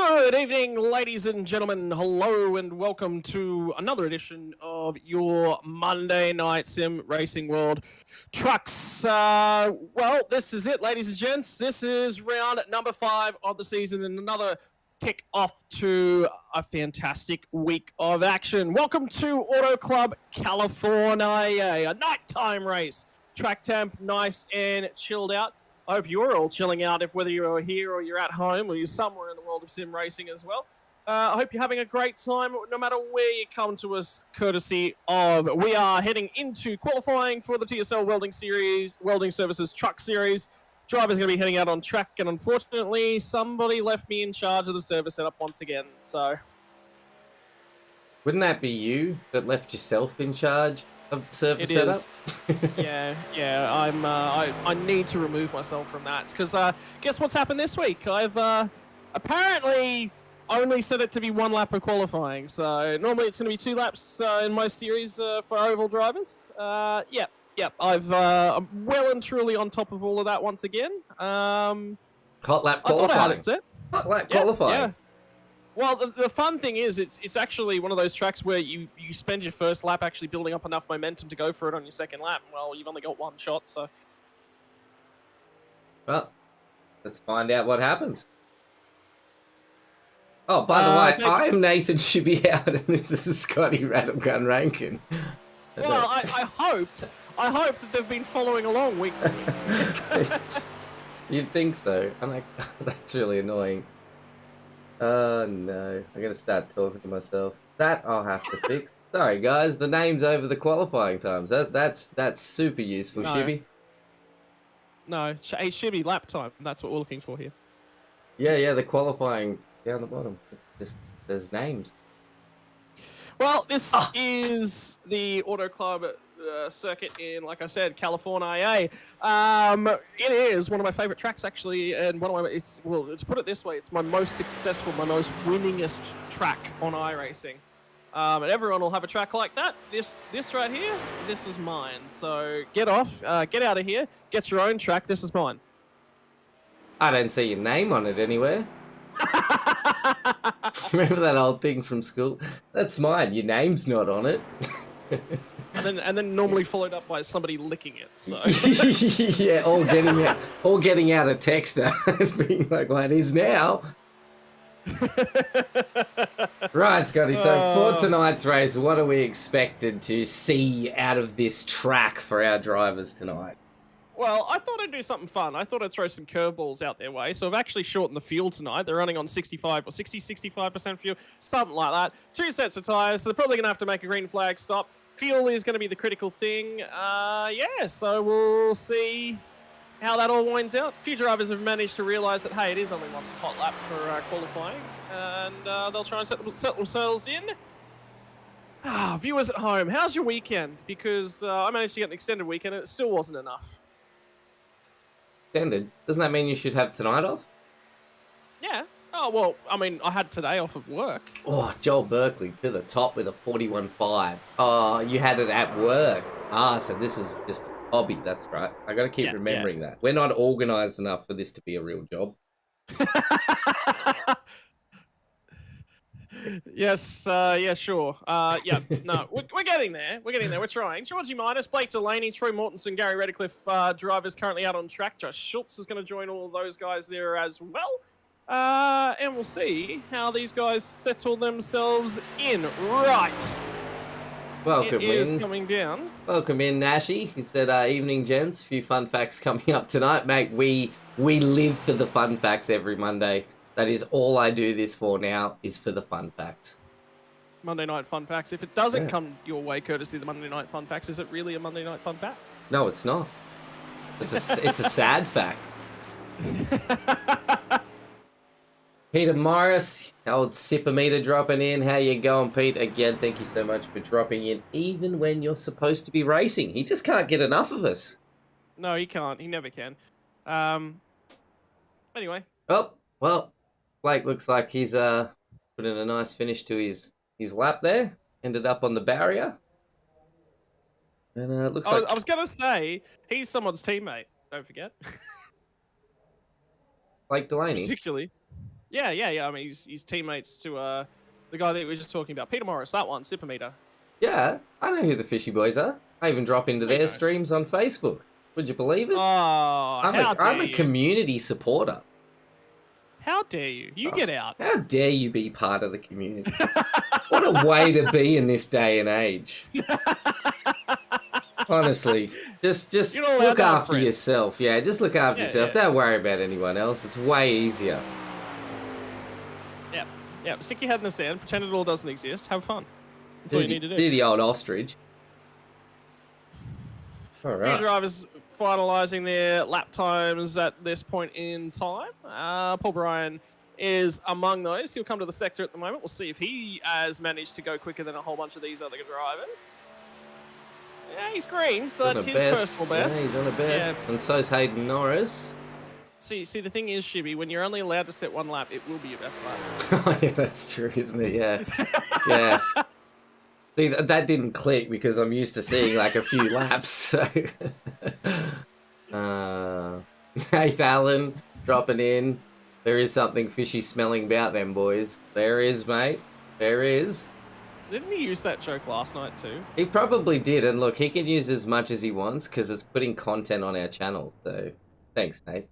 Good evening, ladies and gentlemen. Hello, and welcome to another edition of your Monday Night Sim Racing World Trucks. Well, this is it, ladies and gents. This is round number 5 of the season, and another kick off to a fantastic week of action. Welcome to Auto Club California, a nighttime race. Track temp, nice and chilled out. I hope you're all chilling out, if whether you're here or you're at home or you're somewhere in the world of sim racing as well. I hope you're having a great time, no matter where you come to us, courtesy of. We are heading into qualifying for the DSL Welding Services Truck Series. Driver's going to be heading out on track, and unfortunately, somebody left me in charge of the service setup once again. So, wouldn't that be you that left yourself in charge of the service setup? yeah. I need to remove myself from that because guess what's happened this week? I've apparently only set it to be 1 lap of qualifying. So normally it's going to be 2 laps in most series for oval drivers. I'm well and truly on top of all of that once again. Hot lap qualifying. I thought I had it. Hot lap qualifying. Yeah. Well, the fun thing is, it's actually one of those tracks where you spend your first lap actually building up enough momentum to go for it on your second lap. Well, you've only got 1 shot, so... Well, let's find out what happens. Oh, by the way, I am Nathan Shibby out, and this is Scotty Rattlegun Rankin. Well, I hoped that they've been following along week to week. You'd think so. I'm like, that's really annoying. Oh no, I'm gonna start talking to myself. That I'll have to fix. Sorry guys, the name's over the qualifying times. That's super useful, no. Shibby. No, a Shibby lap time. That's what we're looking for here. Yeah, the qualifying down the bottom. There's names. Well, this is the Auto Club circuit in, like I said, California. It is one of my favorite tracks actually, and to put it this way, it's my most successful, my most winningest track on iRacing. And everyone will have a track like that. This right here, this is mine. So get off, get out of here, get your own track. This is mine. I don't see your name on it anywhere. Remember that old thing from school? That's mine. Your name's not on it. And then normally followed up by somebody licking it. So yeah, all getting out a texter and being like, "Well, it is now." Right, Scotty. So for tonight's race, what are we expected to see out of this track for our drivers tonight? Well, I thought I'd do something fun. I thought I'd throw some curveballs out their way. So I've actually shortened the field tonight. They're running on 65% fuel, something like that. 2 sets of tyres. So they're probably going to have to make a green flag stop. Fuel is going to be the critical thing. So we'll see how that all winds out. A few drivers have managed to realise that, hey, it is only 1 hot lap for qualifying. And they'll try and set themselves in. Viewers at home, how's your weekend? Because I managed to get an extended weekend and it still wasn't enough. Extended? Doesn't that mean you should have tonight off? Yeah. Oh, well, I mean, I had today off of work. Oh, Joel Berkeley to the top with a 41.5. Oh, you had it at work. So this is just a hobby. That's right. I got to keep remembering that. We're not organised enough for this to be a real job. Yes, sure. No, we're getting there. We're getting there. We're trying. Georgie Midas, Blake Delaney, Troy Mortensen, Gary Redcliffe, drivers currently out on track. Josh Schultz is going to join all of those guys there as well. And we'll see how these guys settle themselves in. Right. Welcome it is coming down. Welcome in, Nashi. He said, evening, gents. A few fun facts coming up tonight. Mate, we live for the fun facts every Monday. That is all I do this for now, is for the fun facts. Monday Night Fun Facts. If it doesn't come your way courtesy of the Monday Night Fun Facts, is it really a Monday Night Fun Fact? No, it's not. It's a sad fact. Peter Morris, old Sipper-meter dropping in. How you going, Pete? Again, thank you so much for dropping in, even when you're supposed to be racing. He just can't get enough of us. No, he can't. He never can. Anyway. Oh, well, Blake looks like he's put in a nice finish to his lap there. Ended up on the barrier. And it looks like... I was going to say, he's someone's teammate. Don't forget. Blake Delaney? Particularly. Yeah. I mean, he's teammates to the guy that we were just talking about, Peter Morris. That one, Sipometer. Yeah, I know who the Fishy Boys are. I even drop into There you their go. streams on Facebook. Would you believe it? Oh, how dare I'm a you? community supporter. How dare you? You get out. How dare you be part of the community? What a way to be in this day and age. Honestly, just You're not allowed look to have after friends. yourself. Yeah, just look after yourself. Yeah. Don't worry about anyone else. It's way easier. Yeah. Stick your head in the sand. Pretend it all doesn't exist. Have fun. That's all you need to do. Do the old ostrich. All Few right. drivers finalising their lap times at this point in time. Paul Bryan is among those. He'll come to the sector at the moment. We'll see if he has managed to go quicker than a whole bunch of these other drivers. Yeah, he's green, so that's his personal best. Yeah, he's on the best. Yeah. And so's Hayden Norris. See, the thing is, Shibby, when you're only allowed to set one lap, it will be your best lap. Oh, yeah, that's true, isn't it? Yeah. Yeah. See, that didn't click because I'm used to seeing like a few laps. So, Nath Allen dropping in. There is something fishy smelling about them boys. There is, mate. There is. Didn't he use that joke last night too? He probably did, and look, he can use as much as he wants because it's putting content on our channel. So, thanks, Nath.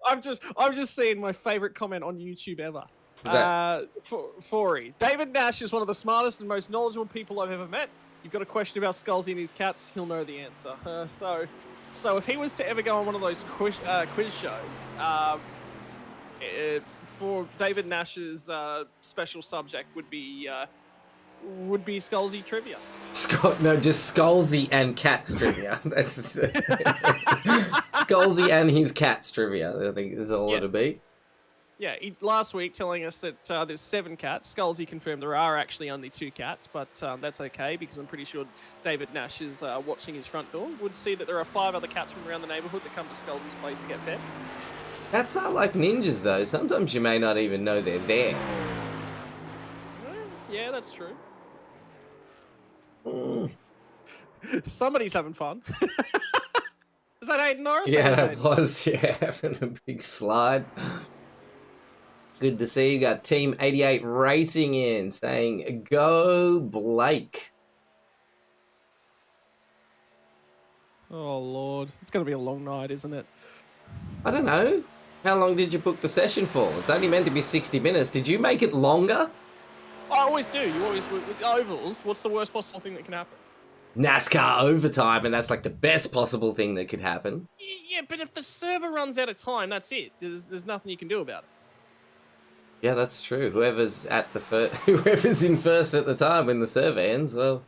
I'm just seeing my favorite comment on YouTube ever. Forey. David Nash is one of the smartest and most knowledgeable people I've ever met. You've got a question about Scalzi and his cats, he'll know the answer. So if he was to ever go on one of those quiz shows, for David Nash's special subject would be Scalzi trivia. No, just Scalzi and cats trivia. That's Scalzi and his cats trivia. I think is all it'll be. Yeah, last week telling us that there's 7 cats. Scalzi confirmed there are actually only 2 cats, but that's okay because I'm pretty sure David Nash is watching his front door. Would see that there are 5 other cats from around the neighbourhood that come to Scalzi's place to get fed. Cats are like ninjas, though. Sometimes you may not even know they're there. Yeah, that's true. Mm. Somebody's having fun. Was that Hayden Norris? Yeah, that was. Yeah, having a big slide. Good to see you got Team 88 Racing in, saying, go Blake. Oh, Lord. It's going to be a long night, isn't it? I don't know. How long did you book the session for? It's only meant to be 60 minutes. Did you make it longer? I always do. You always, with ovals, what's the worst possible thing that can happen? NASCAR overtime, and that's like the best possible thing that could happen. Yeah, but if the server runs out of time, that's it. There's nothing you can do about it. Yeah, that's true. Whoever's in first at the time when the server ends, well,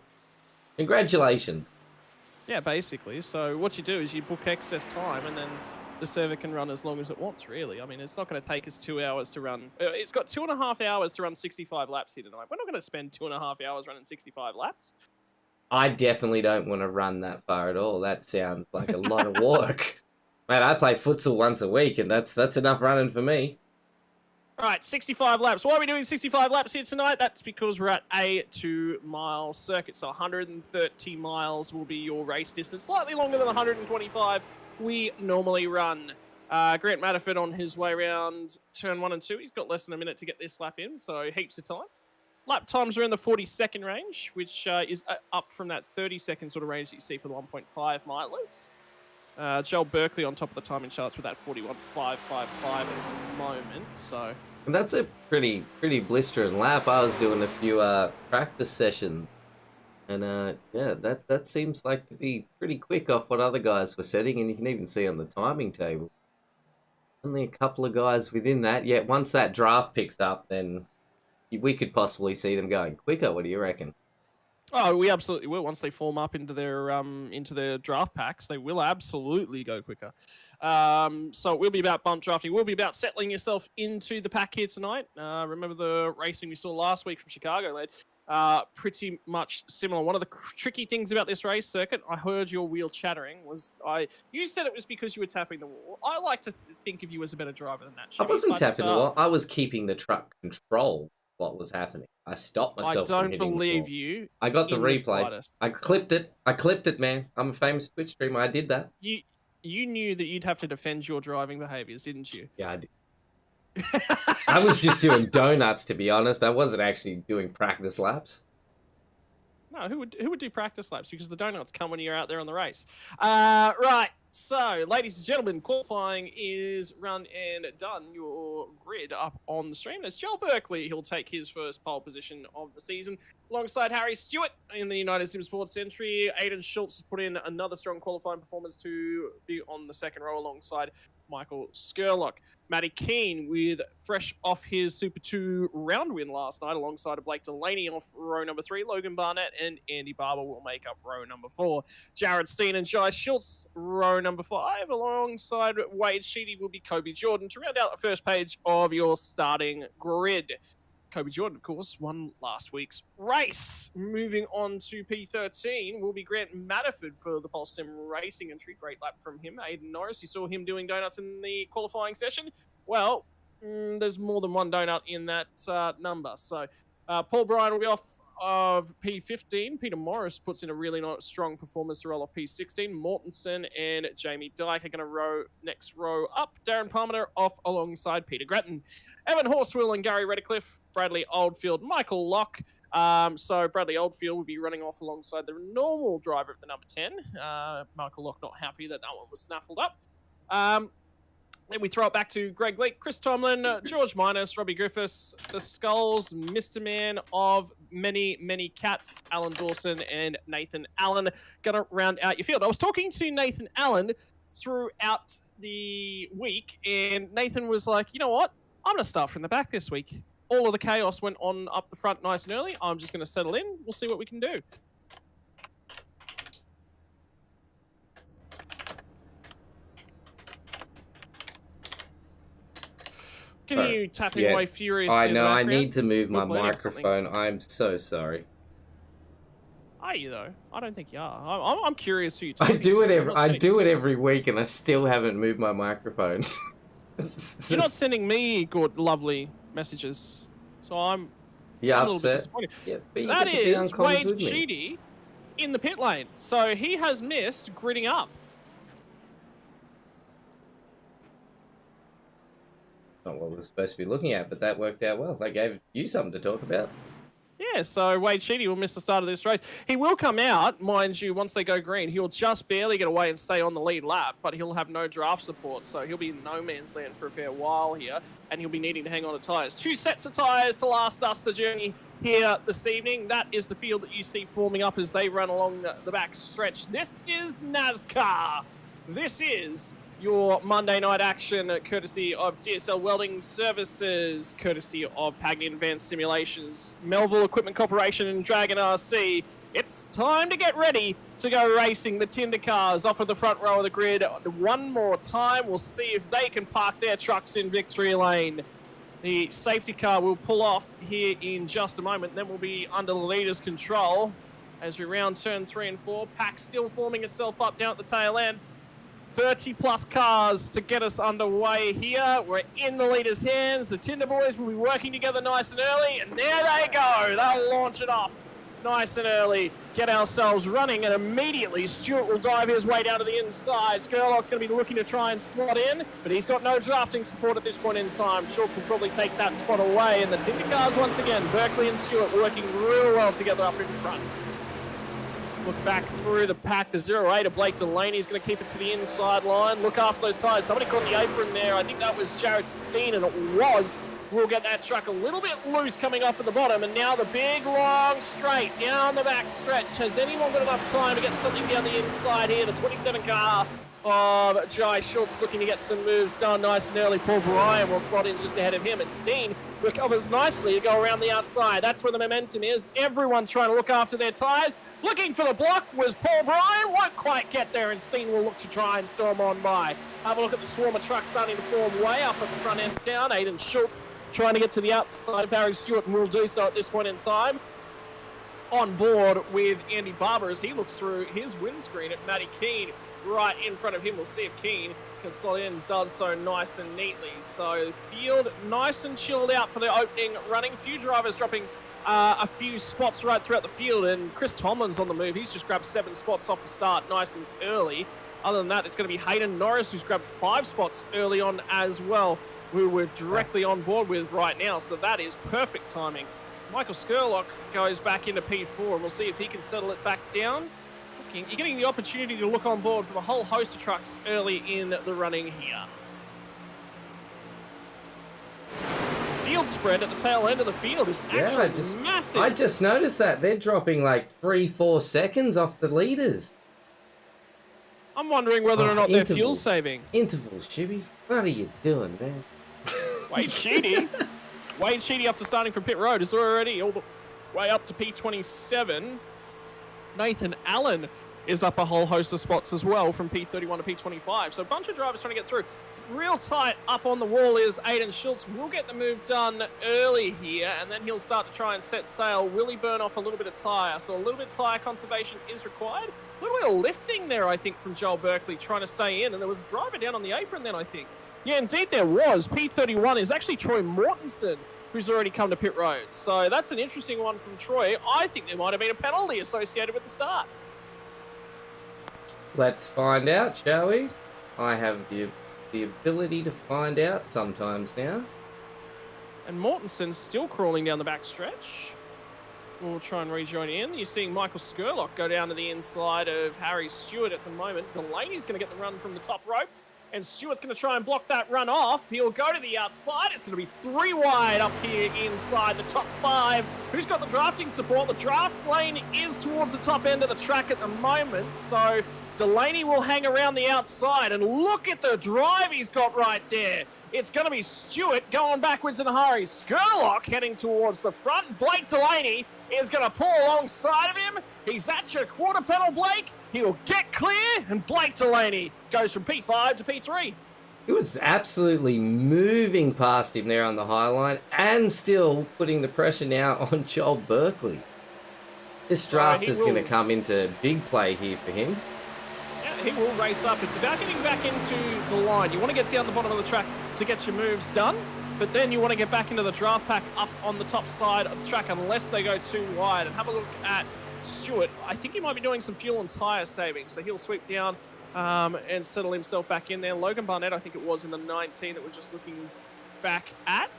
congratulations. Yeah, basically. So what you do is you book excess time, and then the server can run as long as it wants, really. I mean, it's not going to take us 2 hours to run. It's got 2.5 hours to run 65 laps here tonight. We're not going to spend 2.5 hours running 65 laps. I definitely don't want to run that far at all. That sounds like a lot of work. Mate, I play futsal once a week, and that's enough running for me. All right, 65 laps. Why are we doing 65 laps here tonight? That's because we're at a 2-mile circuit. So 130 miles will be your race distance. Slightly longer than 125 we normally run. Grant Matterford on his way around turn 1 and 2. He's got less than a minute to get this lap in, so heaps of time. Lap times are in the 40-second range, which is up from that 30-second sort of range that you see for the 1.5 milers. Joel Berkeley on top of the timing charts with that 41.555 at the moment. So, And that's a pretty blistering lap. I was doing a few practice sessions, and yeah, that seems like to be pretty quick off what other guys were setting, and you can even see on the timing table. Only a couple of guys within that. Yet once that draft picks up, then we could possibly see them going quicker. What do you reckon? oh, we absolutely will. Once they form up into their draft packs, they will absolutely go quicker. So it will be about bump drafting. It will be about settling yourself into the pack here tonight. Remember the racing we saw last week from Chicago, lad? Pretty much similar. One of the tricky things about this race circuit, I heard your wheel chattering, was you said it was because you were tapping the wall. I like to think of you as a better driver than that. I wasn't tapping the wall. I was keeping the truck control what was happening. I stopped myself. I don't believe you. I got the replay. I clipped it, man. I'm a famous Twitch streamer. I did that. you knew that you'd have to defend your driving behaviours, didn't you? Yeah, I did. I was just doing donuts, to be honest. I wasn't actually doing practice laps. No, who would do practice laps? Because the donuts come when you're out there on the race. Right. So, ladies and gentlemen, qualifying is run and done. Your grid up on the stream. There's Joel Berkeley. He'll take his first pole position of the season alongside Harry Stewart in the United Sim Sports entry. Aiden Schultz has put in another strong qualifying performance to be on the second row alongside Michael Skurlock. Matty Keane with fresh off his Super 2 round win last night alongside Blake Delaney off row number 3. Logan Barnett and Andy Barber will make up row number 4. Jared Steen and Jai Schultz row number 5 alongside Wade Sheedy will be Kobe Jordan to round out the first page of your starting grid. Kobe Jordan, of course, won last week's race. Moving on to P13 will be Grant Matterford for the Pulse Sim Racing entry. Great lap from him. Aiden Norris, you saw him doing donuts in the qualifying session. Well, there's more than one donut in that number. So Paul Bryan will be off of P15. Peter Morris puts in a really strong performance to roll off P16. Mortensen and Jamie Dyke are going to next row up. Darren Palmer off alongside Peter Grattan. Evan Horswell and Gary Redcliffe. Bradley Oldfield, Michael Locke. So Bradley Oldfield will be running off alongside the normal driver of the number 10. Michael Locke not happy that one was snaffled up. Then we throw it back to Greg Leake, Chris Tomlin, George Minus, Robbie Griffiths, the Skulls, Mr. Man of many, many cats, Alan Dawson and Nathan Allen. Gonna round out your field. I was talking to Nathan Allen throughout the week, and Nathan was like, you know what? I'm gonna start from the back this week. All of the chaos went on up the front nice and early. I'm just gonna settle in. We'll see what we can do. Can you tapping away furiously? I know. I need to move my microphone. I'm so sorry. Are you though? I don't think you are. I'm curious who you're talking I do it every week, and I still haven't moved my microphone. You're not sending me good, lovely messages, so I'm a little bit disappointed. Yeah, that is Wade Sheedy in the pit lane, so he has missed gridding up. Not what we're supposed to be looking at, but that worked out well. That gave you something to talk about. Yeah, so Wade Sheedy will miss the start of this race. He will come out, mind you, once they go green. He'll just barely get away and stay on the lead lap, but he'll have no draft support, so he'll be in no man's land for a fair while here, and he'll be needing to hang on to tyres. 2 sets of tyres to last us the journey here this evening. That is the field that you see forming up as they run along the back stretch. This is NASCAR. This is your Monday night action, courtesy of DSL Welding Services, courtesy of Pagnian Advanced Simulations, Melville Equipment Corporation, and Dragon RC. It's time to get ready to go racing. The Tinder cars off of the front row of the grid one more time. We'll see if they can park their trucks in victory lane. The safety car will pull off here in just a moment. Then we'll be under the leader's control as we round turn 3 and 4. Pack still forming itself up down at the tail end. 30 plus cars to get us underway here. We're in the leader's hands. The Tinder boys will be working together nice and early, and there they go. They'll launch it off nice and early, get ourselves running, and immediately Stewart will dive his way down to the inside. Skurlock's going to be looking to try and slot in, but he's got no drafting support at this point in time. Schultz will probably take that spot away, and the Tinder cars once again, Berkeley and Stewart working real well together up in front. Look back through the pack. The 08 of Blake Delaney is going to keep it to the inside line. Look after those tyres. Somebody caught the apron there. I think that was Jared Steen, and it was. We'll get that truck a little bit loose coming off at the bottom. And now the big, long straight down the back stretch. Has anyone got enough time to get something down the inside here? The 27 car of Jai Schultz looking to get some moves done nice and early. Paul Bryan will slot in just ahead of him. And Steen recovers nicely to go around the outside. That's where the momentum is. Everyone trying to look after their tyres. Looking for the block was Paul Bryan. Won't quite get there, and Steen will look to try and storm on by. Have a look at the swarm of trucks starting to form way up at the front end of town. Aiden Schultz trying to get to the outside of Harry Stewart, and will do so at this point in time. On board with Andy Barber as he looks through his windscreen at Matty Keane right in front of him. We'll see if Keane can slot in, does so nice and neatly. So field nice and chilled out for the opening running. A few drivers dropping a few spots right throughout the field, and Chris Tomlin's on the move. He's just grabbed 7 spots off the start nice and early. Other than that, it's going to be Hayden Norris, who's grabbed 5 spots early on as well, who we're directly on board with right now. So that is perfect timing. Michael Skurlock goes back into P4. We'll see if he can settle it back down. You're getting the opportunity to look on board from a whole host of trucks early in the running here. Field spread at the tail end of the field is actually massive. I just noticed that. They're dropping like 3-4 seconds off the leaders. I'm wondering whether or not they're fuel saving. Intervals, Shibby. What are you doing, man? Wade Sheedy. Wade Sheedy, after starting from pit road, is already all the way up to P27. Nathan Allen is up a whole host of spots as well from P31 to P25. So a bunch of drivers trying to get through. Real tight up on the wall is Aiden Schultz. We'll get the move done early here, and then he'll start to try and set sail. Will he burn off a little bit of tyre? So a little bit of tyre conservation is required. A little bit of lifting there, I think, from Joel Berkeley trying to stay in, and there was a driver down on the apron then, I think. Yeah, indeed there was. P31 is actually Troy Mortensen, who's already come to pit road. So that's an interesting one from Troy. I think there might have been a penalty associated with the start. Let's find out, shall we? I have the ability to find out sometimes now. And Mortensen's still crawling down the back stretch. We'll try and rejoin in. You're seeing Michael Skurlock go down to the inside of Harry Stewart at the moment. Delaney's going to get the run from the top rope, and Stewart's going to try and block that run off. He'll go to the outside. It's going to be 3 wide up here inside the top 5. Who's got the drafting support? The draft lane is towards the top end of the track at the moment, so Delaney will hang around the outside, and look at the drive he's got right there. It's going to be Stewart going backwards in a hurry. Skurlock heading towards the front. Blake Delaney is going to pull alongside of him. He's at your quarter pedal, Blake. He'll get clear, and Blake Delaney goes from P5 to P3. It was absolutely moving past him there on the high line, and still putting the pressure now on Joel Berkeley. This draft is going to come into big play here for him. He will race up. It's about getting back into the line. You want to get down the bottom of the track to get your moves done, but then you want to get back into the draft pack up on the top side of the track unless they go too wide. And have a look at Stewart. I think he might be doing some fuel and tyre saving, so he'll sweep down and settle himself back in there. Logan Barnett, I think it was in the 19 that we're just looking back at.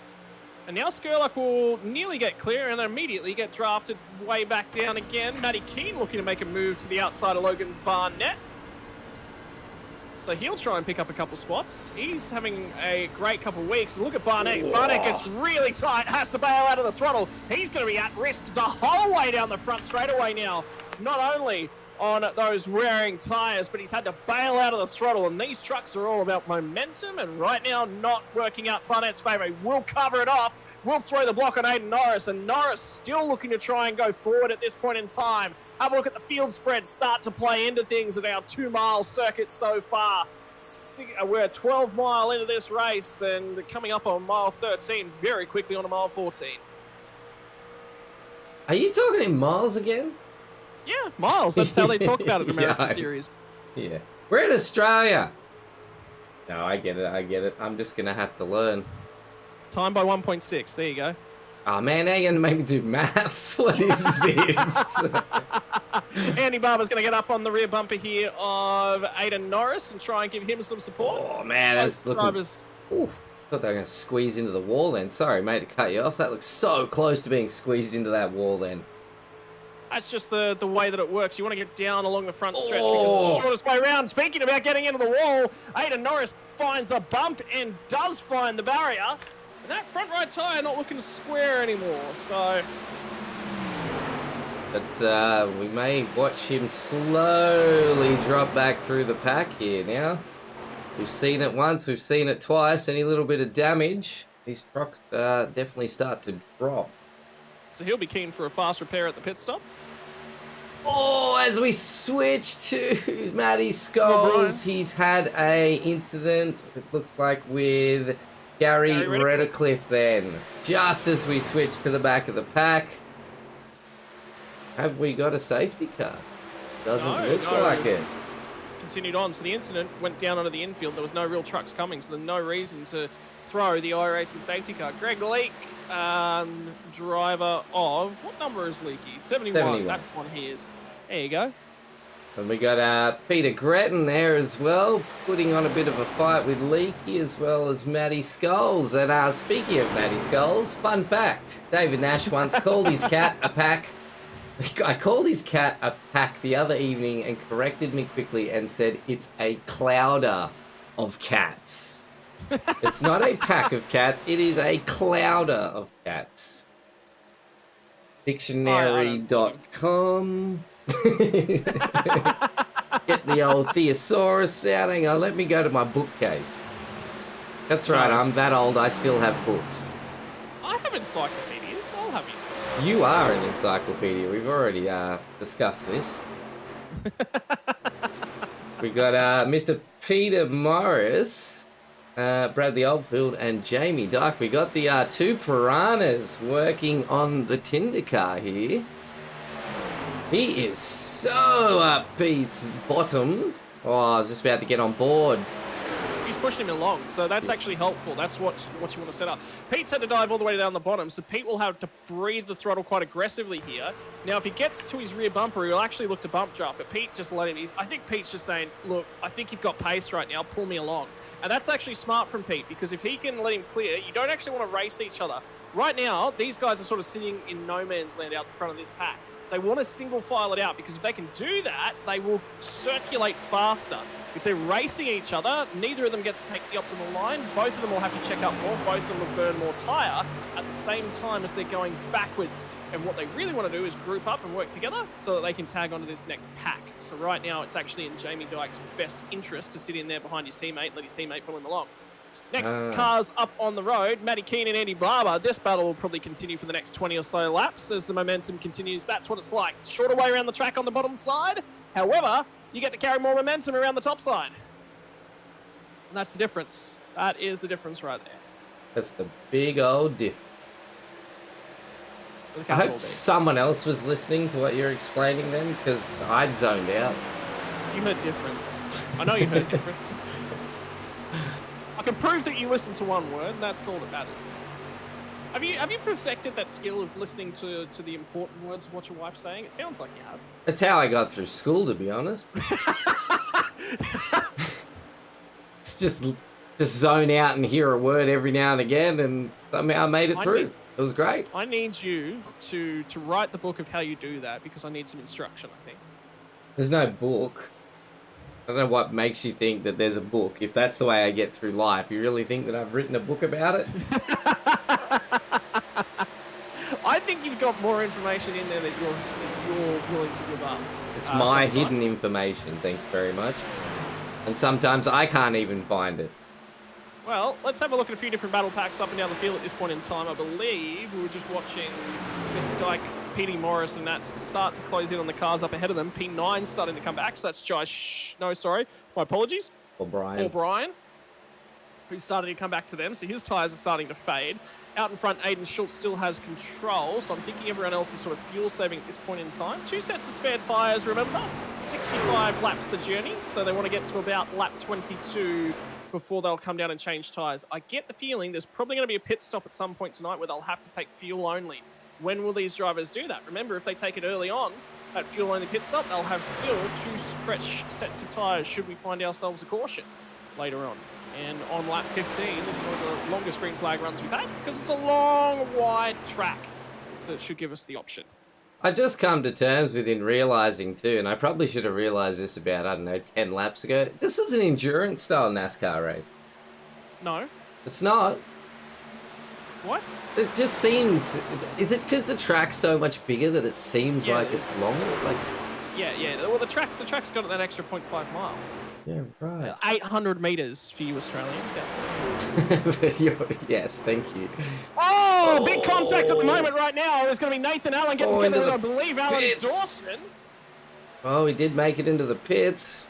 And now Skurlock will nearly get clear and immediately get drafted way back down again. Matty Keane looking to make a move to the outside of Logan Barnett. So he'll try and pick up a couple spots. He's having a great couple of weeks. Look at Barnett. Whoa. Barnett gets really tight, has to bail out of the throttle. He's going to be at risk the whole way down the front straightaway now. Not only on those wearing tyres, but he's had to bail out of the throttle. And these trucks are all about momentum, and right now not working out Barnett's favour. He will cover it off. We'll throw the block on Aiden Norris, and Norris still looking to try and go forward at this point in time. Have a look at the field spread start to play into things at our 2-mile circuit so far. We're 12 mile into this race and coming up on mile 13 very quickly on a mile 14. Are you talking in miles again? Yeah, miles. That's how they talk about it in American series. Yeah. We're in Australia. No, I get it. I'm just going to have to learn. Time by 1.6. There you go. Oh, man, now you're going to make me do maths. What is this? Andy Barber's going to get up on the rear bumper here of Aiden Norris and try and give him some support. Oh, man, that's looking... Drivers... Oof. I thought they were going to squeeze into the wall then. Sorry, mate, to cut you off. That looks so close to being squeezed into that wall then. That's just the way that it works. You want to get down along the front stretch because it's the shortest way around. Speaking about getting into the wall, Aiden Norris finds a bump and does find the barrier. And that front right tyre not looking square anymore, so... But we may watch him slowly drop back through the pack here now. We've seen it once, we've seen it twice. Any little bit of damage, these trucks definitely start to drop. So he'll be keen for a fast repair at the pit stop. Oh, as we switch to Matty Scholes, he's had a incident, it looks like, with Gary Redcliffe then. Just as we switch to the back of the pack. Have we got a safety car? Doesn't look like it. Continued on, so the incident went down onto the infield. There was no real trucks coming, so there's no reason to throw the iRacing safety car. Greg Leake, driver of, what number is Leakey? 71. That's the one he is. There you go. And we got Peter Gretton there as well, putting on a bit of a fight with Leaky, as well as Matty Skulls. And speaking of Matty Skulls, fun fact, David Nash once called his cat a pack. I called his cat a pack the other evening and corrected me quickly and said it's a clouder of cats. It's not a pack of cats, it is a clouder of cats. Dictionary.com. Get the old thesaurus out. Hang on, let me go to my bookcase. That's right, I'm that old, I still have books. I have encyclopedias, I'll have you. You are an encyclopedia. We've already discussed this. We got Mr. Peter Morris, Bradley Oldfield, and Jamie Dyke. We got the two piranhas working on the Tinder car here. He is so up Pete's bottom. Oh, I was just about to get on board. He's pushing him along, so that's actually helpful. That's what you want to set up. Pete's had to dive all the way down the bottom, so Pete will have to breathe the throttle quite aggressively here. Now, if he gets to his rear bumper, he'll actually look to bump drop, but Pete just let him. I think Pete's just saying, look, I think you've got pace right now, pull me along. And that's actually smart from Pete, because if he can let him clear, you don't actually want to race each other. Right now, these guys are sort of sitting in no man's land out in front of this pack. They want to single file it out, because if they can do that, they will circulate faster. If they're racing each other, neither of them gets to take the optimal line. Both of them will have to check up more. Both of them will burn more tyre at the same time as they're going backwards. And what they really want to do is group up and work together so that they can tag onto this next pack. So right now, it's actually in Jamie Dyke's best interest to sit in there behind his teammate and let his teammate pull him along. Next cars up on the road, Matty Keane and Andy Barber. This battle will probably continue for the next 20 or so laps as the momentum continues. That's what it's like. Shorter way around the track on the bottom side. However, you get to carry more momentum around the top side. And that's the difference. That is the difference right there. That's the big old difference. I hope someone else was listening to what you're explaining then, because I'd zoned out. You heard difference. I know you heard difference. I can prove that you listened to one word. That's all that matters. Have you perfected that skill of listening to the important words of what your wife's saying? It sounds like you have. That's how I got through school, to be honest. It's just zone out and hear a word every now and again, and somehow I made it through. It was great. I need you to write the book of how you do that, because I need some instruction, I think. There's no book. I don't know what makes you think that there's a book. If that's the way I get through life, you really think that I've written a book about it? I think you've got more information in there that you're willing to give up. It's my hidden information, thanks very much. And sometimes I can't even find it. Well, let's have a look at a few different battle packs up and down the field at this point in time. I believe we were just watching Mr. Dyke, Petey Morris, and that start to close in on the cars up ahead of them. P9 starting to come back, so that's my apologies. Paul Bryan, who's starting to come back to them, so his tyres are starting to fade. Out in front, Aiden Schultz still has control, so I'm thinking everyone else is sort of fuel saving at this point in time. 2 sets of spare tyres, remember? 65 laps the journey, so they want to get to about lap 22 before they'll come down and change tyres. I get the feeling there's probably going to be a pit stop at some point tonight where they'll have to take fuel only. When will these drivers do that? Remember, if they take it early on, that fuel only pit stop, they'll have still 2 fresh sets of tyres should we find ourselves a caution later on. And on lap 15, this is one of the longest green flag runs we've had, because it's a long, wide track. So it should give us the option. I just come to terms with realising too, and I probably should have realised this about, I don't know, 10 laps ago. This is an endurance style NASCAR race. No. It's not. What? It just seems... Is it because the track's so much bigger that it seems like it's longer? Like... Yeah. Well, the track's got that extra 0.5 mile. Yeah, right. 800 metres for you Australians. Yeah. Yes, thank you. Oh, big contact at the moment right now. It's going to be Nathan Allen getting together with, I believe, Alan Dawson. Oh, he did make it into the pits.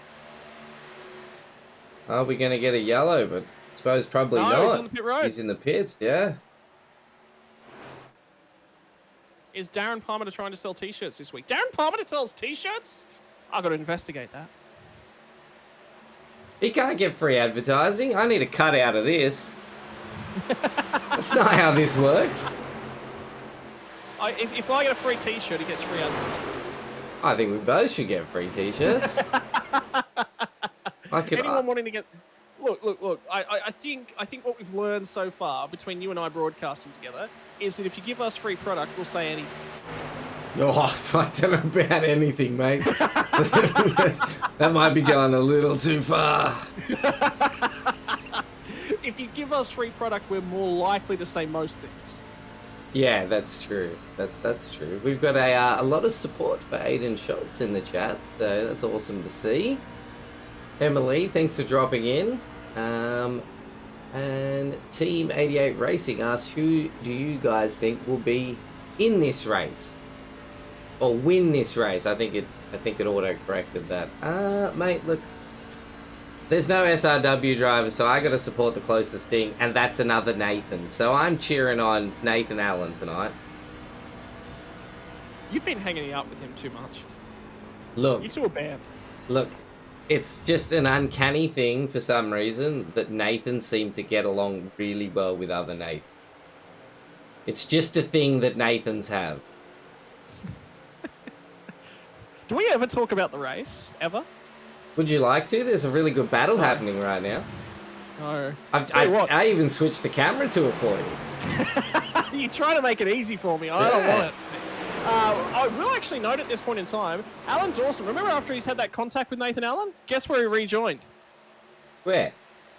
Are we going to get a yellow? But I suppose probably not. He's on the pit road. He's in the pits, yeah. Is Darren Palmer trying to sell T-shirts this week? Darren Palmer sells T-shirts? I've got to investigate that. He can't get free advertising. I need a cut out of this. That's not how this works. If I get a free T-shirt, he gets free advertising. I think we both should get free t-shirts. Anyone wanting to get... Look. I think what we've learned so far between you and I broadcasting together is that if you give us free product, we'll say anything. Oh, I don't know about anything, mate. That might be going a little too far. If you give us free product, we're more likely to say most things. Yeah, that's true. That's true. We've got a lot of support for Aiden Schultz in the chat, so that's awesome to see. Emily, thanks for dropping in. And Team 88 Racing asks, who do you guys think will be in this race? Or win this race? I think it auto-corrected that. Mate, look. There's no SRW driver, so I got to support the closest thing, and that's another Nathan. So I'm cheering on Nathan Allen tonight. You've been hanging out with him too much. Look. You two are bad. Look, it's just an uncanny thing for some reason that Nathan seemed to get along really well with other Nathans. It's just a thing that Nathans have. Do we ever talk about the race? Ever? Would you like to? There's a really good battle happening right now. No. I even switched the camera to it for you. You try to make it easy for me. I don't want it. I will actually note at this point in time, Alan Dawson, remember after he's had that contact with Nathan Allen? Guess where he rejoined? Where?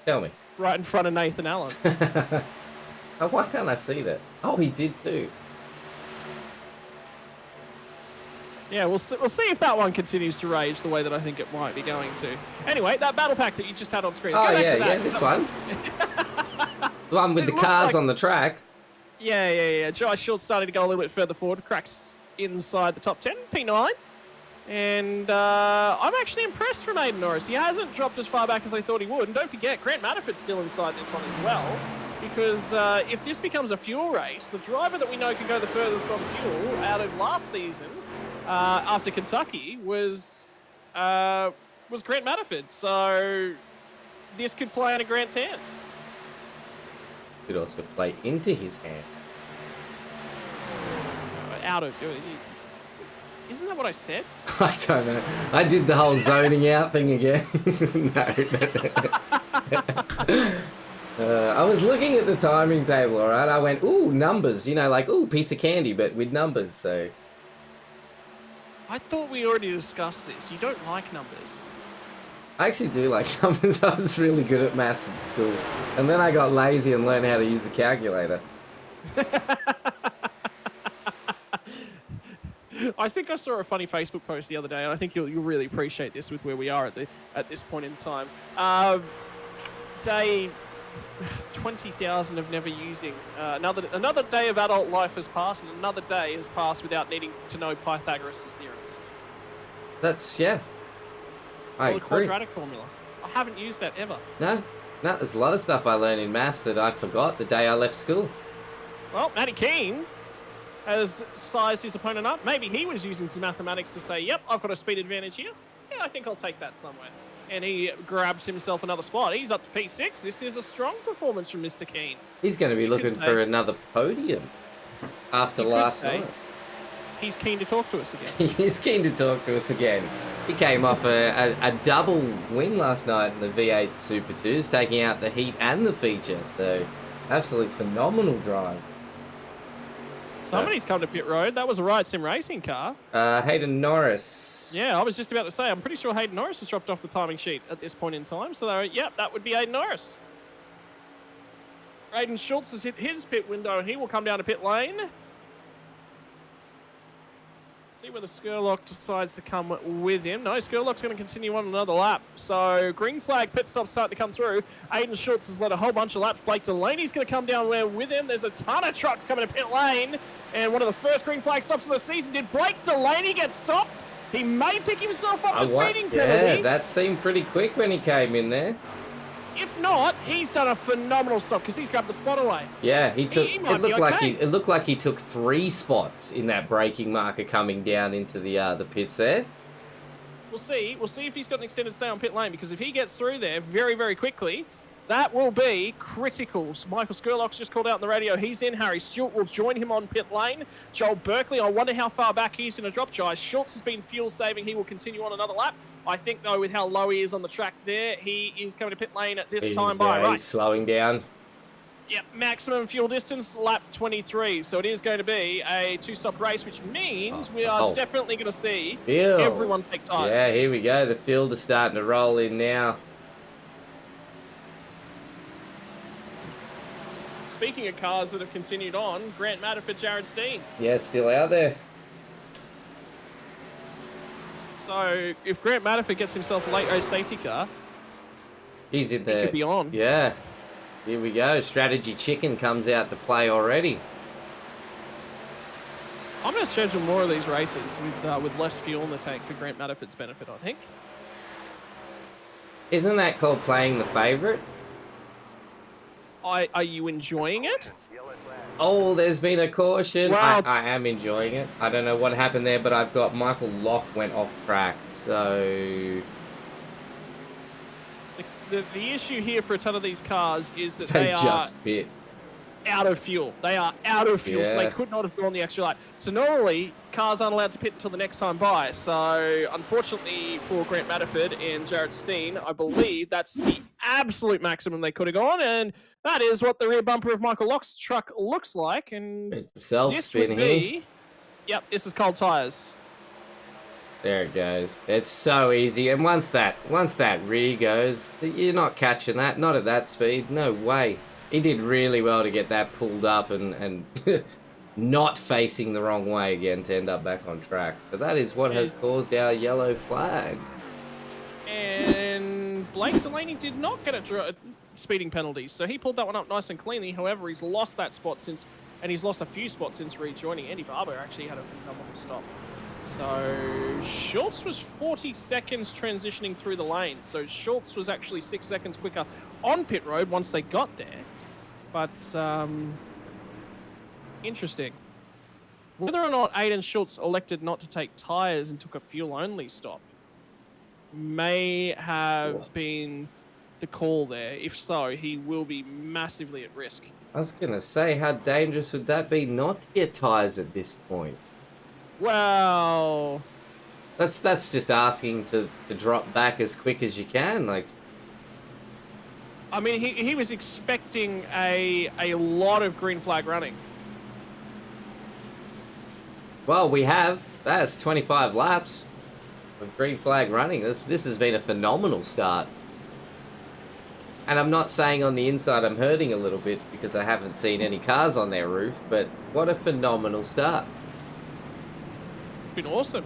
Tell me. Right in front of Nathan Allen. Oh, why can't I see that? Oh, he did too. Yeah, we'll see if that one continues to rage the way that I think it might be going to. Anyway, that battle pack that you just had on screen. Oh, Go back yeah, to that. yeah, this one. The one with the cars on the track. Yeah. Josh Schultz starting to go a little bit further forward. Cracks inside the top 10, P9. And I'm actually impressed from Aiden Norris. He hasn't dropped as far back as I thought he would. And don't forget, Grant Matterford's still inside this one as well. Because if this becomes a fuel race, the driver that we know can go the furthest on fuel out of last season after Kentucky was Grant Matterford. So this could play out of Grant's hands. Could also play into his hand. Isn't that what I said? I don't know. I did the whole zoning out thing again. No. I was looking at the timing table, all right? I went, ooh, numbers. You know, like, ooh, piece of candy, but with numbers, so... I thought we already discussed this. You don't like numbers. I actually do like numbers. I was really good at maths at school. And then I got lazy and learned how to use a calculator. I think I saw a funny Facebook post the other day, and I think you'll really appreciate this with where we are at this point in time. Day 20,000 of never using. Another day of adult life has passed, and another day has passed without needing to know Pythagoras' theorems. That's, yeah. I agree. The quadratic formula. I haven't used that ever. No, there's a lot of stuff I learned in maths that I forgot the day I left school. Well, Matty Keane has sized his opponent up. Maybe he was using some mathematics to say, yep, I've got a speed advantage here. Yeah, I think I'll take that somewhere. And he grabs himself another spot. He's up to P6. This is a strong performance from Mr. Keane. He's going to be looking for another podium after last night. He's keen to talk to us again. He is keen to talk to us again. He came off a double win last night in the V8 Super 2s, taking out the heat and the feature. So, absolutely phenomenal drive. Somebody's come to pit road. That was a Riot Sim Racing car. Hayden Norris. Yeah, I was just about to say, I'm pretty sure Hayden Norris has dropped off the timing sheet at this point in time. So, yeah, that would be Hayden Norris. Aiden Schultz has hit his pit window, and he will come down to pit lane. See whether Skurlock decides to come with him. No, Skurlock's going to continue on another lap. So, green flag pit stop starting to come through. Aiden Schultz has led a whole bunch of laps. Blake Delaney's going to come down there with him. There's a ton of trucks coming to pit lane. And one of the first green flag stops of the season. Did Blake Delaney get stopped? He may pick himself up a speeding penalty. Yeah, that seemed pretty quick when he came in there. If not, he's done a phenomenal stop because he's grabbed the spot away. Yeah, he took. He might be okay. It looked like he took 3 spots in that braking marker coming down into the pits there. We'll see. We'll see if he's got an extended stay on pit lane because if he gets through there very, very quickly, That will be critical. Michael Skurlock's just called out on the radio. He's in. Harry Stewart will join him on pit lane. Joel Berkeley, I wonder how far back he's going to drop. Jai Schultz has been fuel saving. He will continue on another lap. I think, though, with how low he is on the track there, he is coming to pit lane at this time by right. He's slowing down. Yep, maximum fuel distance, lap 23. So it is going to be a two-stop race, which means we are definitely going to see everyone take tires. Yeah, here we go. The field is starting to roll in now. Speaking of cars that have continued on, Grant Matter for Jared Steen. Yeah, still out there. So if Grant Matterford gets himself a late race safety car, he's in there. He could be on. Yeah. Here we go. Strategy chicken comes out to play already. I'm going to schedule more of these races with less fuel in the tank for Grant Matterford's benefit, I think. Isn't that called playing the favourite? Are you enjoying it? Oh, there's been a caution. Wow, I am enjoying it. I don't know what happened there, but I've got Michael Locke went off track, so... The issue here for a ton of these cars is that they are just bit out of fuel. They are out of fuel, so they could not have gone the extra lap. So normally, cars aren't allowed to pit until the next time by. So unfortunately for Grant Matterford and Jared Steen, I believe that's the absolute maximum they could have gone, and that is what the rear bumper of Michael Locke's truck looks like. And it's self-spinning. Yep, this is cold tires. There it goes. It's so easy, and once that rear goes, you're not catching that. Not at that speed. No way. He did really well to get that pulled up and not facing the wrong way again to end up back on track. So that is what has caused our yellow flag. And Blake Delaney did not get a speeding penalty, so he pulled that one up nice and cleanly. However, he's lost that spot since, and he's lost a few spots since rejoining. Andy Barber actually had a phenomenal stop. So Schultz was 40 seconds transitioning through the lane. So Schultz was actually 6 seconds quicker on pit road once they got there. But interesting. Whether or not Aiden Schultz elected not to take tyres and took a fuel-only stop may have been the call there. If so, he will be massively at risk. I was going to say, how dangerous would that be not to get tyres at this point? Well, that's just asking to drop back as quick as you can. Like, I mean, he was expecting a lot of green flag running. Well, we have. That's 25 laps of green flag running. This has been a phenomenal start. And I'm not saying on the inside I'm hurting a little bit because I haven't seen any cars on their roof, but what a phenomenal start. Been awesome.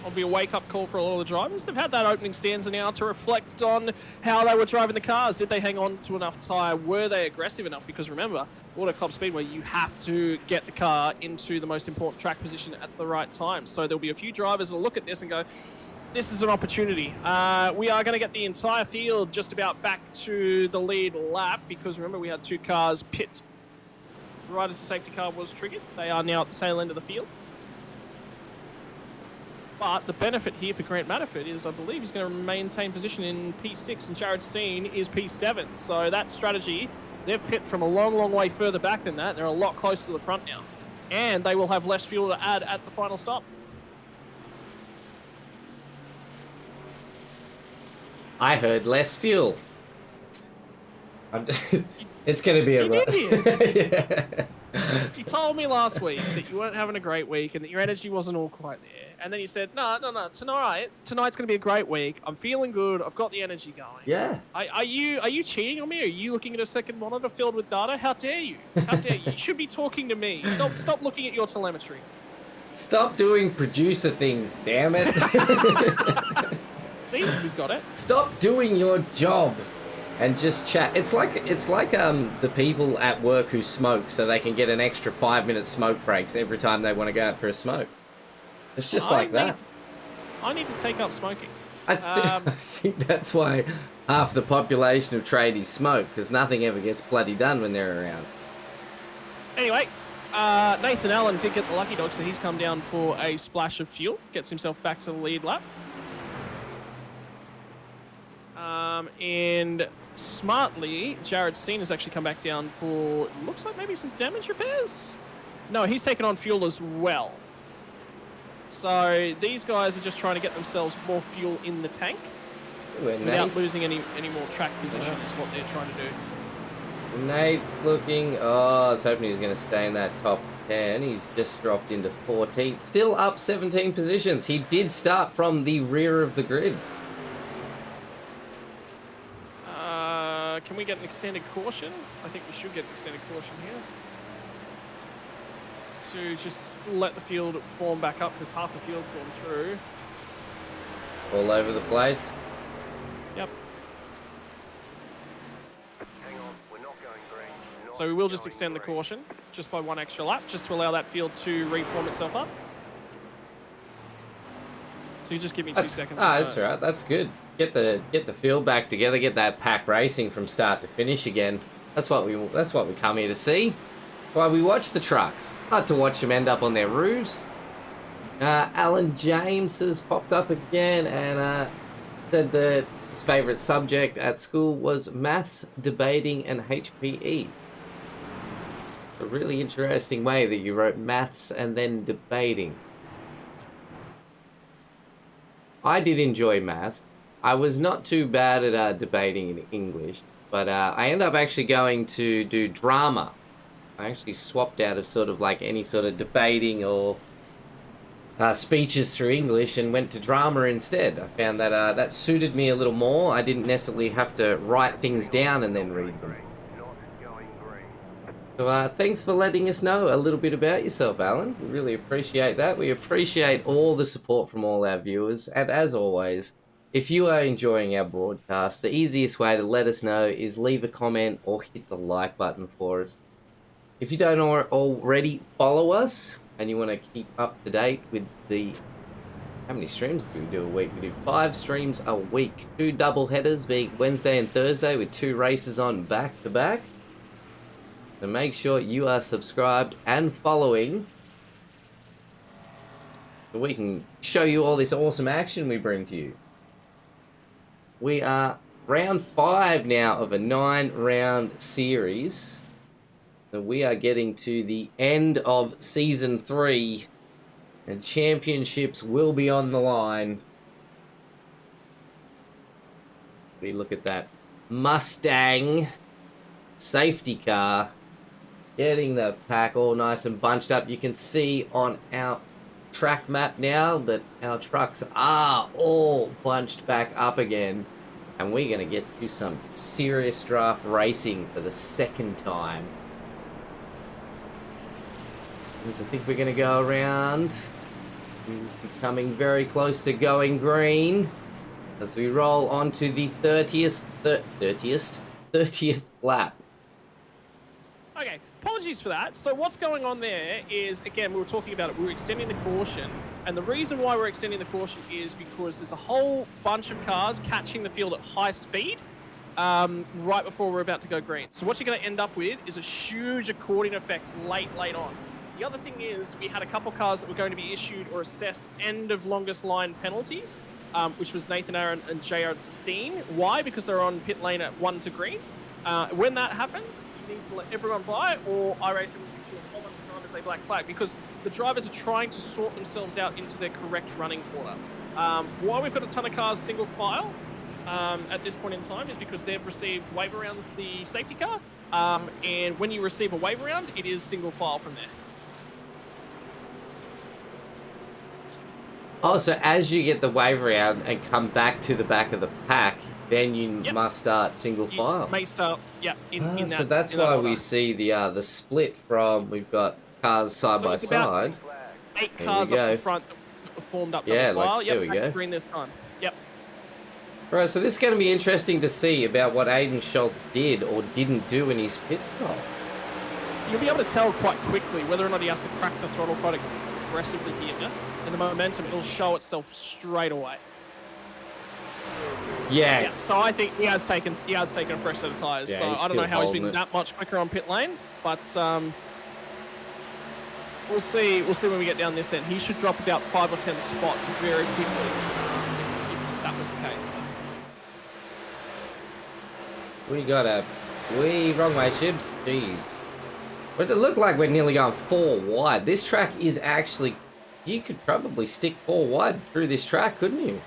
It'll be a wake-up call for a lot of the drivers. They've had that opening stanza now to reflect on how they were driving the cars. Did they hang on to enough tyre? Were they aggressive enough? Because remember, Auto Club Speedway, you have to get the car into the most important track position at the right time. So there'll be a few drivers that'll look at this and go, this is an opportunity. We are going to get the entire field just about back to the lead lap because remember, we had two cars pit right as the safety car was triggered. They are now at the tail end of the field. But the benefit here for Grant Matterford is, I believe, he's going to maintain position in P6 and Jared Steen is P7. So that strategy, they've pit from a long, long way further back than that. They're a lot closer to the front now. And they will have less fuel to add at the final stop. I heard less fuel. It's going to be a... You told me last week that you weren't having a great week and that your energy wasn't all quite there. And then you said, no, tonight's going to be a great week. I'm feeling good. I've got the energy going. Yeah. Are you cheating on me? Are you looking at a second monitor filled with data? How dare you? How dare you? You should be talking to me. Stop looking at your telemetry. Stop doing producer things, damn it. See, we've got it. Stop doing your job. And just chat. It's like the people at work who smoke so they can get an extra 5-minute smoke breaks every time they want to go out for a smoke. It's just like that. I need to take up smoking. I think that's why half the population of tradies smoke, because nothing ever gets bloody done when they're around. Anyway, Nathan Allen did get the lucky dog, so he's come down for a splash of fuel. Gets himself back to the lead lap. And smartly, Jared Steen has actually come back down for, looks like maybe some damage repairs? No, he's taken on fuel as well. So these guys are just trying to get themselves more fuel in the tank without losing any more track position is what they're trying to do. Nate's looking, I was hoping he was going to stay in that top 10. He's just dropped into 14th. Still up 17 positions. He did start from the rear of the grid. Can we get an extended caution? I think we should get an extended caution here. To just let the field form back up because half the field's gone through. All over the place. Yep. So we will just extend the caution just by one extra lap, just to allow that field to reform itself up. So you just give me 2 seconds. That's all right. That's good. Get the field back together. Get that pack racing from start to finish again. That's what we come here to see. Why we watch the trucks. Like to watch them end up on their roofs. Alan James has popped up again and said that his favourite subject at school was maths, debating, and HPE. A really interesting way that you wrote maths and then debating. I did enjoy maths. I was not too bad at debating in English, but I ended up actually going to do drama. I actually swapped out of sort of like any sort of debating or speeches through English and went to drama instead. I found that that suited me a little more. I didn't necessarily have to write things down and then read them. So thanks for letting us know a little bit about yourself, Alan. We really appreciate that. We appreciate all the support from all our viewers. And as always, if you are enjoying our broadcast, the easiest way to let us know is leave a comment or hit the like button for us. If you don't already follow us and you want to keep up to date with the... How many streams do we do a week? We do 5 streams a week. 2 double headers being Wednesday and Thursday with 2 races on back to back. So make sure you are subscribed and following so we can show you all this awesome action we bring to you. We are round 5 now of a 9-round series. So we are getting to the end of season 3 and championships will be on the line. We look at that Mustang safety car. Getting the pack all nice and bunched up. You can see on our track map now that our trucks are all bunched back up again. And we're going to get to some serious draft racing for the 2nd time. Because I think we're going to go around. Becoming very close to going green. As we roll onto the 30th lap. Okay, apologies for that. So what's going on there is, again, we were talking about it. We were extending the caution. And the reason why we're extending the caution is because there's a whole bunch of cars catching the field at high speed right before we're about to go green. So what you're going to end up with is a huge accordion effect late on. The other thing is we had a couple cars that were going to be issued or assessed end of longest line penalties, which was Nathan Aaron and Jared Steen. Why? Because they're on pit lane at 1 to green. When that happens, you need to let everyone by, or iRacing will issue a whole bunch of drivers a black flag, because the drivers are trying to sort themselves out into their correct running order. Why we've got a ton of cars single file at this point in time is because they've received wave arounds the safety car, and when you receive a wave around, it is single file from there. Oh, so as you get the wave around and come back to the back of the pack, then you must start single file. You may start, in that. So that's why we see the split from, we've got cars side by side. 8 cars up the front that were formed up double file. There we go. Green this time. Yep. Right, so this is going to be interesting to see about what Aiden Schultz did or didn't do in his pit stop. You'll be able to tell quite quickly whether or not he has to crack the throttle quite aggressively here. And the momentum, it'll show itself straight away. Yeah. So I think he has taken a fresh set of tyres. Yeah, so I don't know how he's been that much quicker on pit lane, but we'll see. We'll see when we get down this end. He should drop about 5 or 10 spots very quickly if that was the case. We got a... wrong way, Shibs. Jeez. But it looked like we're nearly going 4 wide. This track is actually... You could probably stick 4 wide through this track, couldn't you?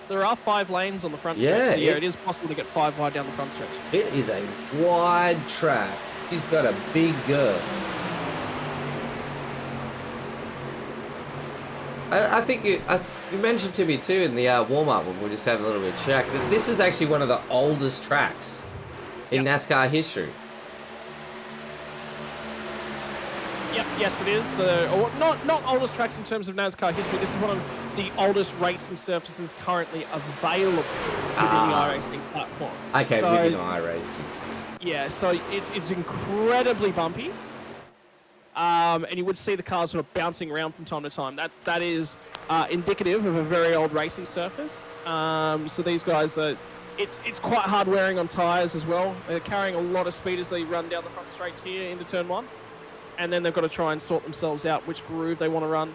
There are 5 lanes on the front stretch, so yeah, it is possible to get 5 wide down the front stretch. It is a wide track. She's got a big girth. I think you mentioned to me too in the warm-up when we were just having a little bit of chat that this is actually one of the oldest tracks in NASCAR history. Yep, yes it is. Or not oldest tracks in terms of NASCAR history. This is one of the oldest racing surfaces currently available within the iRacing platform. Okay, so, within iRacing. Yeah, so it's incredibly bumpy. And you would see the cars sort of bouncing around from time to time. That is indicative of a very old racing surface. So these guys are, it's quite hard wearing on tyres as well. They're carrying a lot of speed as they run down the front straight here into turn 1. And then they've got to try and sort themselves out which groove they want to run.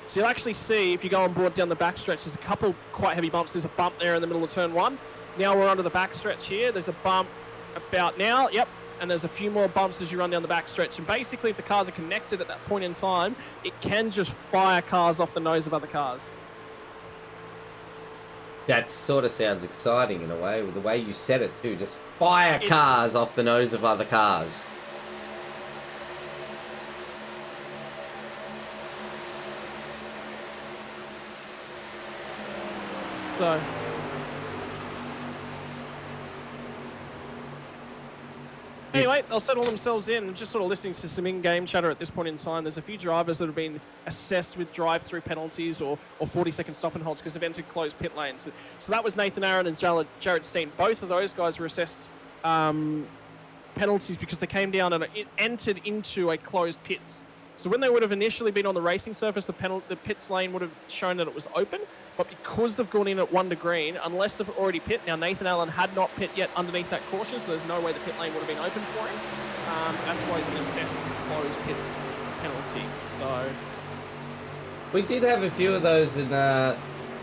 So you'll actually see, if you go on board down the backstretch, there's a couple quite heavy bumps. There's a bump there in the middle of turn 1. Now we're onto the backstretch here. There's a bump about now. Yep. And there's a few more bumps as you run down the backstretch. And basically, if the cars are connected at that point in time, it can just fire cars off the nose of other cars. That sort of sounds exciting in a way, with the way you said it too. Just fire cars off the nose of other cars. So... Anyway, they'll settle themselves in. I'm just sort of listening to some in-game chatter at this point in time. There's a few drivers that have been assessed with drive-through penalties or 40-second stop and holds because they've entered closed pit lanes. So that was Nathan Aaron and Jared Steen. Both of those guys were assessed penalties because they came down and it entered into a closed pits. So when they would have initially been on the racing surface, the pits lane would have shown that it was open. But because they've gone in at 1 to green, unless they've already pit, now Nathan Allen had not pit yet underneath that caution, so there's no way the pit lane would have been open for him. That's why he's been assessed a closed pits penalty. So we did have a few of those in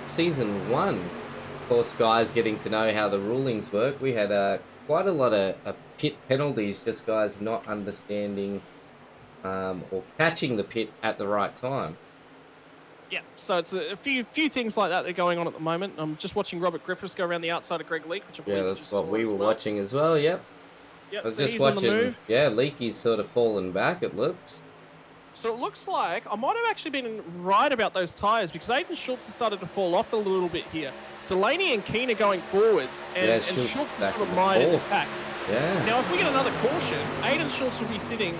season 1. Of course, guys getting to know how the rulings work. We had quite a lot of pit penalties, just guys not understanding or catching the pit at the right time. Yeah, so it's a few things like that are going on at the moment. I'm just watching Robert Griffiths go around the outside of Greg Leake, which I believe that's what we were watching as well. Yep. Yep. I was So just he's on the watching. move. Yeah, Leakey's sort of fallen back. It looks. So it looks like I might have actually been right about those tyres because Aiden Schultz has started to fall off a little bit here. Delaney and Keane are going forwards, and Schultz is sort of mired in his pack. Yeah. Now, if we get another caution, Aiden Schultz will be sitting.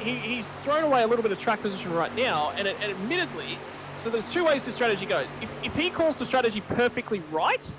He's thrown away a little bit of track position right now, and admittedly. So there's 2 ways this strategy goes. If he calls the strategy perfectly right,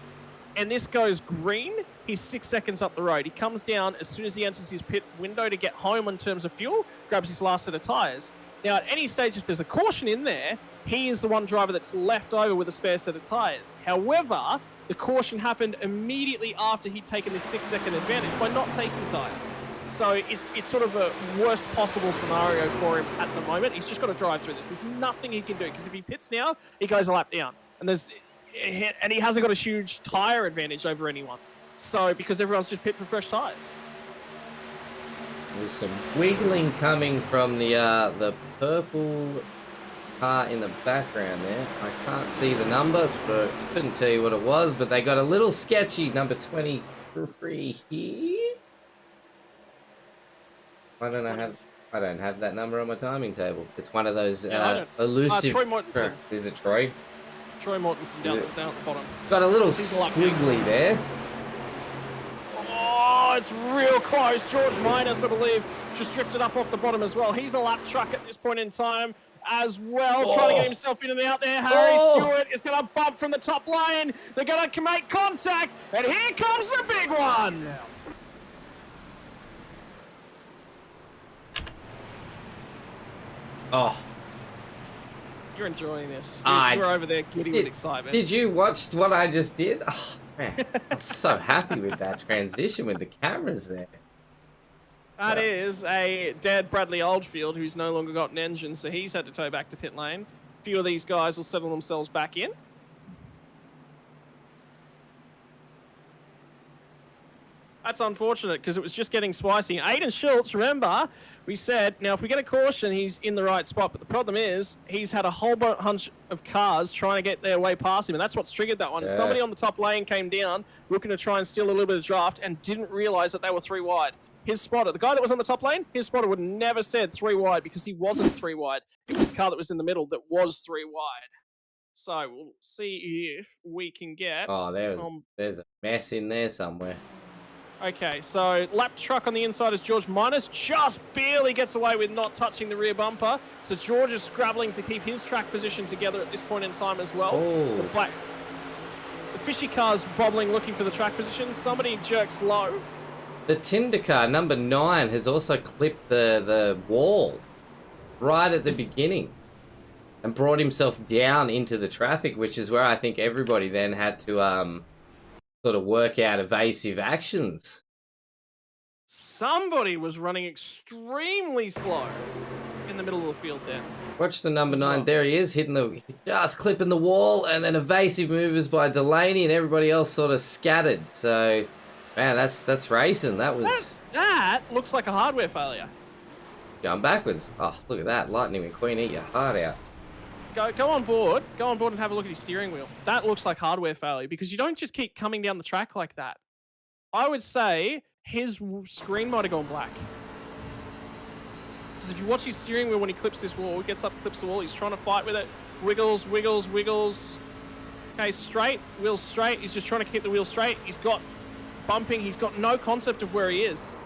and this goes green, he's 6 seconds up the road. He comes down as soon as he enters his pit window to get home in terms of fuel, grabs his last set of tyres. Now, at any stage, if there's a caution in there, he is the one driver that's left over with a spare set of tyres. However, the caution happened immediately after he'd taken this 6-second advantage by not taking tyres. So it's sort of a worst possible scenario for him at the moment. He's just got to drive through this. There's nothing he can do because if he pits now, he goes a lap down, and he hasn't got a huge tyre advantage over anyone. So because everyone's just pit for fresh tyres. There's some wiggling coming from the purple car in the background there. I can't see the number, so couldn't tell you what it was, but they got a little sketchy number 23 here. I don't have that number on my timing table. It's one of those elusive. Troy Mortensen. Is it Troy? Troy Mortensen down at the bottom. Got a little squiggly there. Oh, it's real close. George Minus, I believe, just drifted up off the bottom as well. He's a lap truck at this point in time as well, trying to get himself in and out there. Harry Stewart is going to bump from the top lane. They're going to make contact, and here comes the big one. Oh. You're enjoying this. You're over there giddy with excitement. Did you watch what I just did? Oh, man. I'm so happy with that transition with the cameras there. That is a dead Bradley Oldfield who's no longer got an engine, so he's had to tow back to pit lane. A few of these guys will settle themselves back in. That's unfortunate because it was just getting spicy. Aiden Schultz, remember, we said, now if we get a caution, he's in the right spot. But the problem is he's had a whole bunch of cars trying to get their way past him. And that's what's triggered that one. Yeah. Somebody on the top lane came down looking to try and steal a little bit of draft and didn't realize that they were 3 wide. His spotter, the guy that was on the top lane, his spotter would never said 3 wide because he wasn't 3 wide. It was the car that was in the middle that was 3 wide. So we'll see if we can get... Oh, there's a mess in there somewhere. Okay, so lap truck on the inside is George Minus. Just barely gets away with not touching the rear bumper. So George is scrabbling to keep his track position together at this point in time as well. Oh. The fishy car's bobbling, looking for the track position. Somebody jerks low. The Tinder car, number 9, has also clipped the wall right at the beginning and brought himself down into the traffic, which is where I think everybody then had to sort of work out evasive actions. Somebody was running extremely slow in the middle of the field there. Watch the number 9. There he is, just clipping the wall, and then evasive movers by Delaney, and everybody else sort of scattered. So, man, that's racing. That looks like a hardware failure. Going backwards. Oh, look at that. Lightning McQueen, eat your heart out. Go on board. Go on board and have a look at his steering wheel. That looks like hardware failure because you don't just keep coming down the track like that. I would say his screen might have gone black. Because if you watch his steering wheel when he clips this wall, he gets up, clips the wall, he's trying to fight with it. Wiggles, wiggles, wiggles. Okay, straight, wheels straight. He's just trying to keep the wheel straight. He's got bumping. He's got no concept of where he is.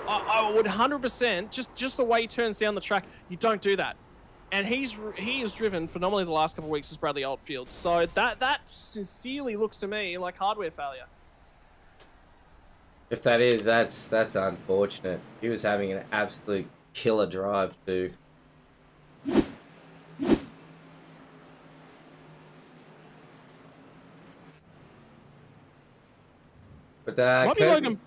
I would 100%, just the way he turns down the track, you don't do that. And he has driven phenomenally the last couple of weeks as Bradley Oldfield. So that sincerely looks to me like hardware failure. If that is, that's unfortunate. He was having an absolute killer drive too. But Might be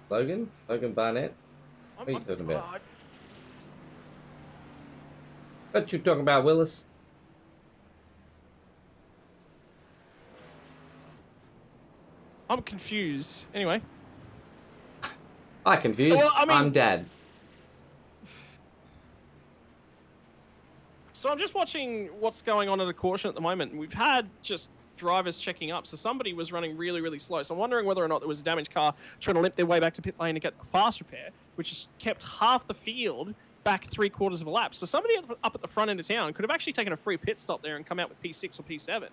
Logan Barnett. What are you talking about? What you talking about, Willis? I'm confused. Anyway. Confused? Well, I mean, I'm Dad. So I'm just watching what's going on at a caution at the moment. We've had just drivers checking up. So somebody was running really, really slow. So I'm wondering whether or not there was a damaged car trying to limp their way back to pit lane to get a fast repair, which has kept half the field back 3/4 of a lap. So somebody up at the front end of town could have actually taken a free pit stop there and come out with P6 or P7.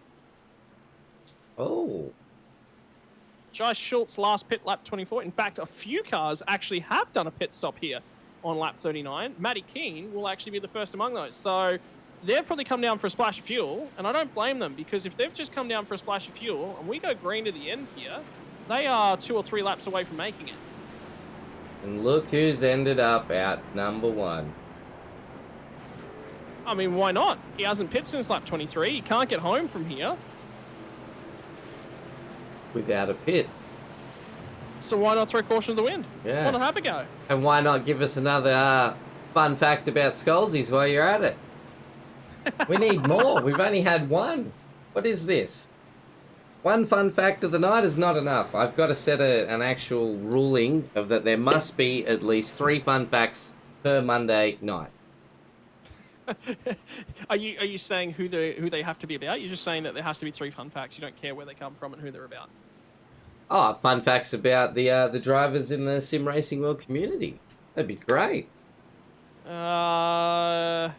Oh. Jai Schultz last pit lap 24. In fact, a few cars actually have done a pit stop here on lap 39. Matty Keane will actually be the first among those. So they've probably come down for a splash of fuel, and I don't blame them because if they've just come down for a splash of fuel and we go green to the end here, they are 2 or 3 laps away from making it. And look who's ended up at number 1. I mean, why not? He hasn't pit since lap 23. He can't get home from here. Without a pit. So why not throw caution to the wind? Yeah. Why not have a go? And why not give us another fun fact about Scholesies while you're at it? We need more. We've only had one. What is this? One fun fact of the night is not enough. I've got to set an actual ruling of that there must be at least 3 fun facts per Monday night. Are you saying who they have to be about? You're just saying that there has to be 3 fun facts. You don't care where they come from and who they're about. Oh, fun facts about the drivers in the sim racing world community. That'd be great. Yeah.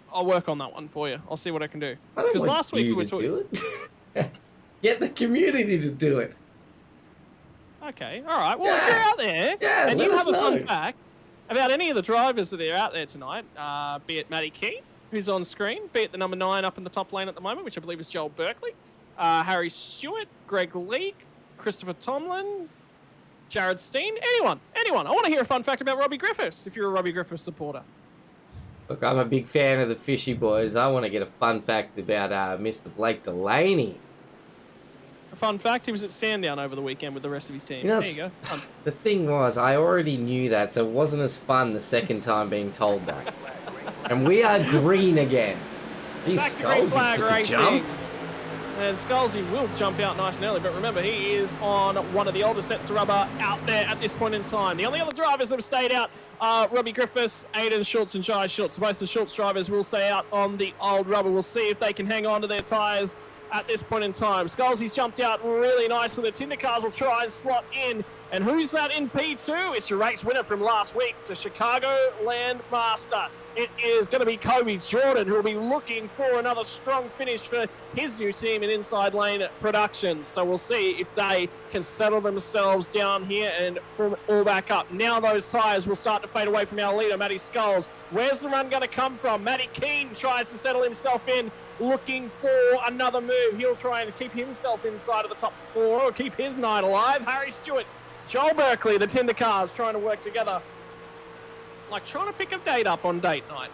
I'll work on that one for you. I'll see what I can do. I don't want last week we were do it. Get the community to do it. Okay, all right. Well, if you're out there and you have a fun fact about any of the drivers that are out there tonight, be it Matty Keane, who's on screen, be it the number 9 up in the top lane at the moment, which I believe is Joel Berkeley, Harry Stewart, Greg Leake, Christopher Tomlin, Jared Steen, anyone. I want to hear a fun fact about Robbie Griffiths if you're a Robbie Griffiths supporter. Look, I'm a big fan of the Fishy Boys. I want to get a fun fact about Mr. Blake Delaney. A fun fact, he was at Sandown over the weekend with the rest of his team. There you go. The thing was, I already knew that, so it wasn't as fun the second time being told that. And we are green again. Back to green flag racing. And Scalzi will jump out nice and early, but remember, he is on one of the older sets of rubber out there at this point in time. The only other drivers that have stayed out are Robbie Griffiths, Aiden Schultz, and Jai Schultz. Both the Schultz drivers will stay out on the old rubber. We'll see if they can hang on to their tyres at this point in time. Scalzi's jumped out really nicely. The Tinder cars will try and slot in. And who's that in P2? It's your race winner from last week, the Chicago Landmaster. It is going to be Kobe Jordan, who will be looking for another strong finish for his new team in Inside Lane Productions. So we'll see if they can settle themselves down here and form all back up. Now those tyres will start to fade away from our leader, Matty Skulls. Where's the run going to come from? Matty Keane tries to settle himself in, looking for another move. He'll try and keep himself inside of the top 4 or keep his night alive. Harry Stewart, Joel Berkeley, the Tinder cars trying to work together. Like trying to pick a date up on date night.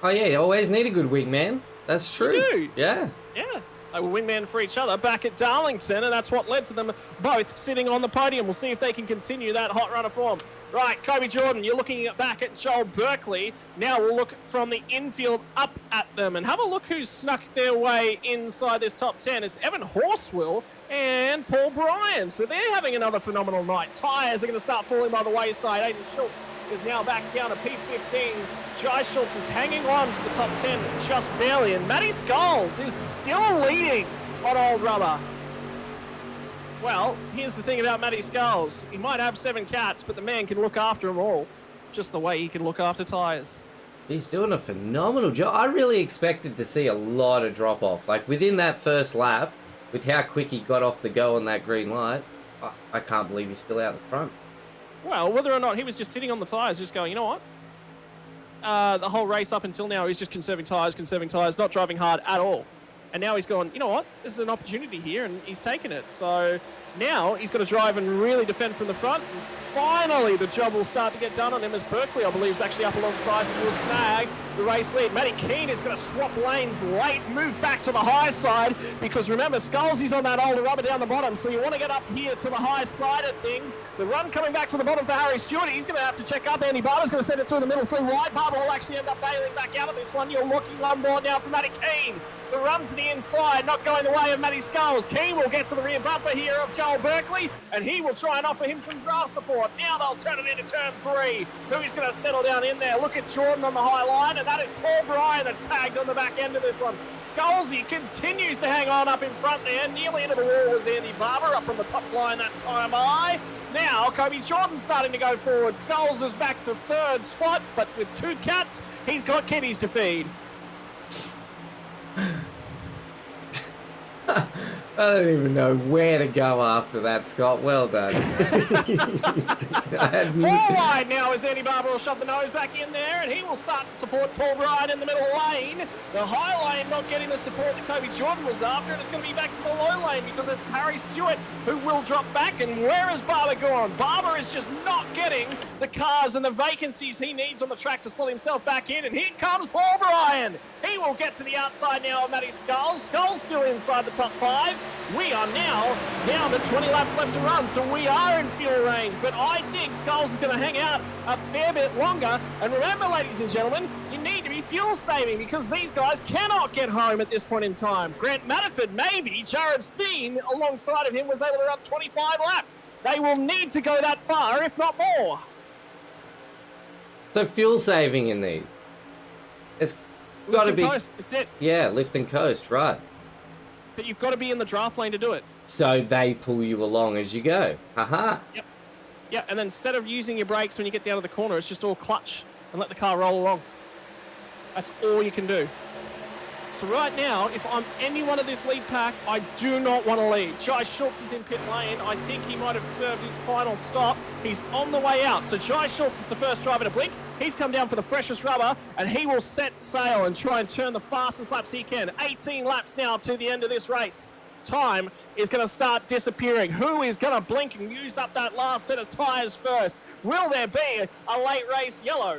Oh yeah, you always need a good wingman. That's true. You do. Yeah. Yeah. They were wingman for each other back at Darlington, and that's what led to them both sitting on the podium. We'll see if they can continue that hot runner form. Right, Kobe Jordan, you're looking back at Joel Berkeley. Now we'll look from the infield up at them and have a look who's snuck their way inside this top 10. It's Evan Horswell and Paul Bryan. So they're having another phenomenal night. Tyres are going to start falling by the wayside. Aiden Schultz is now back down to P15. Jai Schultz is hanging on to the top 10 just barely. And Matty Skulls is still leading on old rubber. Well, here's the thing about Matty Skulls. He might have 7 cats, but the man can look after them all, just the way he can look after tyres. He's doing a phenomenal job. I really expected to see a lot of drop-off. Like, within that first lap, with how quick he got off the go on that green light, I can't believe he's still out the front. Well, whether or not he was just sitting on the tyres, just going, you know what? The whole race up until now, he's just conserving tyres, not driving hard at all. And now he's gone, you know what? This is an opportunity here, and he's taken it. So now he's got to drive and really defend from the front. And finally, the job will start to get done on him as Berkeley, I believe, is actually up alongside and will snag the race lead. Matty Keane is going to swap lanes late, move back to the high side, because remember, Scalzi's on that older rubber down the bottom, so you want to get up here to the high side of things. The run coming back to the bottom for Harry Stewart. He's going to have to check up. Andy Barber's going to send it through the middle, 3 wide. Barber will actually end up bailing back out of this one. You're looking on board now for Matty Keane. The run to the inside, not going the way of Matty Skulls. Keane will get to the rear bumper here of Joel Berkeley, and he will try and offer him some draft support. Now they'll turn it into turn 3. Who is going to settle down in there? Look at Jordan on the high line, and that is Paul Bryan that's tagged on the back end of this one. Scalzi continues to hang on up in front there. Nearly into the wall was Andy Barber up on the top line that time. Now Kobe Jordan's starting to go forward. Skulls is back to 3rd spot, but with 2 cats, he's got kitties to feed. I don't even know where to go after that, Scott. Well done. 4 wide now as Andy Barber will shove the nose back in there, and he will start to support Paul Bryan in the middle lane. The high lane not getting the support that Kobe Jordan was after, and it's going to be back to the low lane because it's Harry Stewart who will drop back. And where has Barber gone? Barber is just not getting the cars and the vacancies he needs on the track to slot himself back in, and here comes Paul Bryan. He will get to the outside now of Matty Skulls. Skulls still inside the top 5. We are now down to 20 laps left to run, so we are in fuel range, but I think Skulls is going to hang out a fair bit longer. And remember, ladies and gentlemen, you need to be fuel saving because these guys cannot get home at this point in time. Grant Matterford, maybe. Jared Steen, alongside of him, was able to run 25 laps. They will need to go that far, if not more. So fuel saving in these. It's got to be... Coast, it's it. Yeah, lift and coast, right. But you've got to be in the draft lane to do it. So they pull you along as you go. Haha. Yep. Yeah, and then instead of using your brakes when you get down to the corner, it's just all clutch and let the car roll along. That's all you can do. So right now, if I'm any one of this lead pack, I do not want to lead. Jai Schultz is in pit lane. I think he might have served his final stop. He's on the way out. So Jai Schultz is the first driver to blink. He's come down for the freshest rubber, and he will set sail and try and turn the fastest laps he can. 18 laps now to the end of this race. Time is going to start disappearing. Who is going to blink and use up that last set of tyres first? Will there be a late race yellow?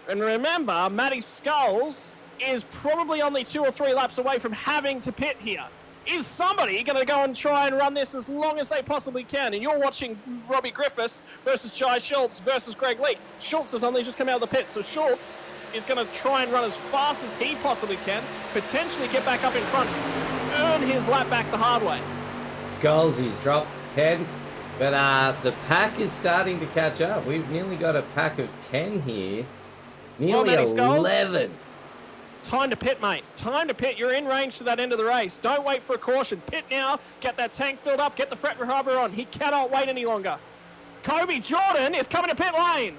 And remember, Matty Skulls is probably only 2 or 3 laps away from having to pit here. Is somebody going to go and try and run this as long as they possibly can? And you're watching Robbie Griffiths versus Jai Schultz versus Greg Leake. Schultz has only just come out of the pit, so Schultz is going to try and run as fast as he possibly can, potentially get back up in front. won his lap back the hard way. Skulls, he's dropped 10th, but the pack is starting to catch up. We've nearly got a pack of 10 here. Nearly 11. Time to pit, mate. Time to pit. You're in range to that end of the race. Don't wait for a caution. Pit now. Get that tank filled up. Get the fret rubber on. He cannot wait any longer. Kobe Jordan is coming to pit lane.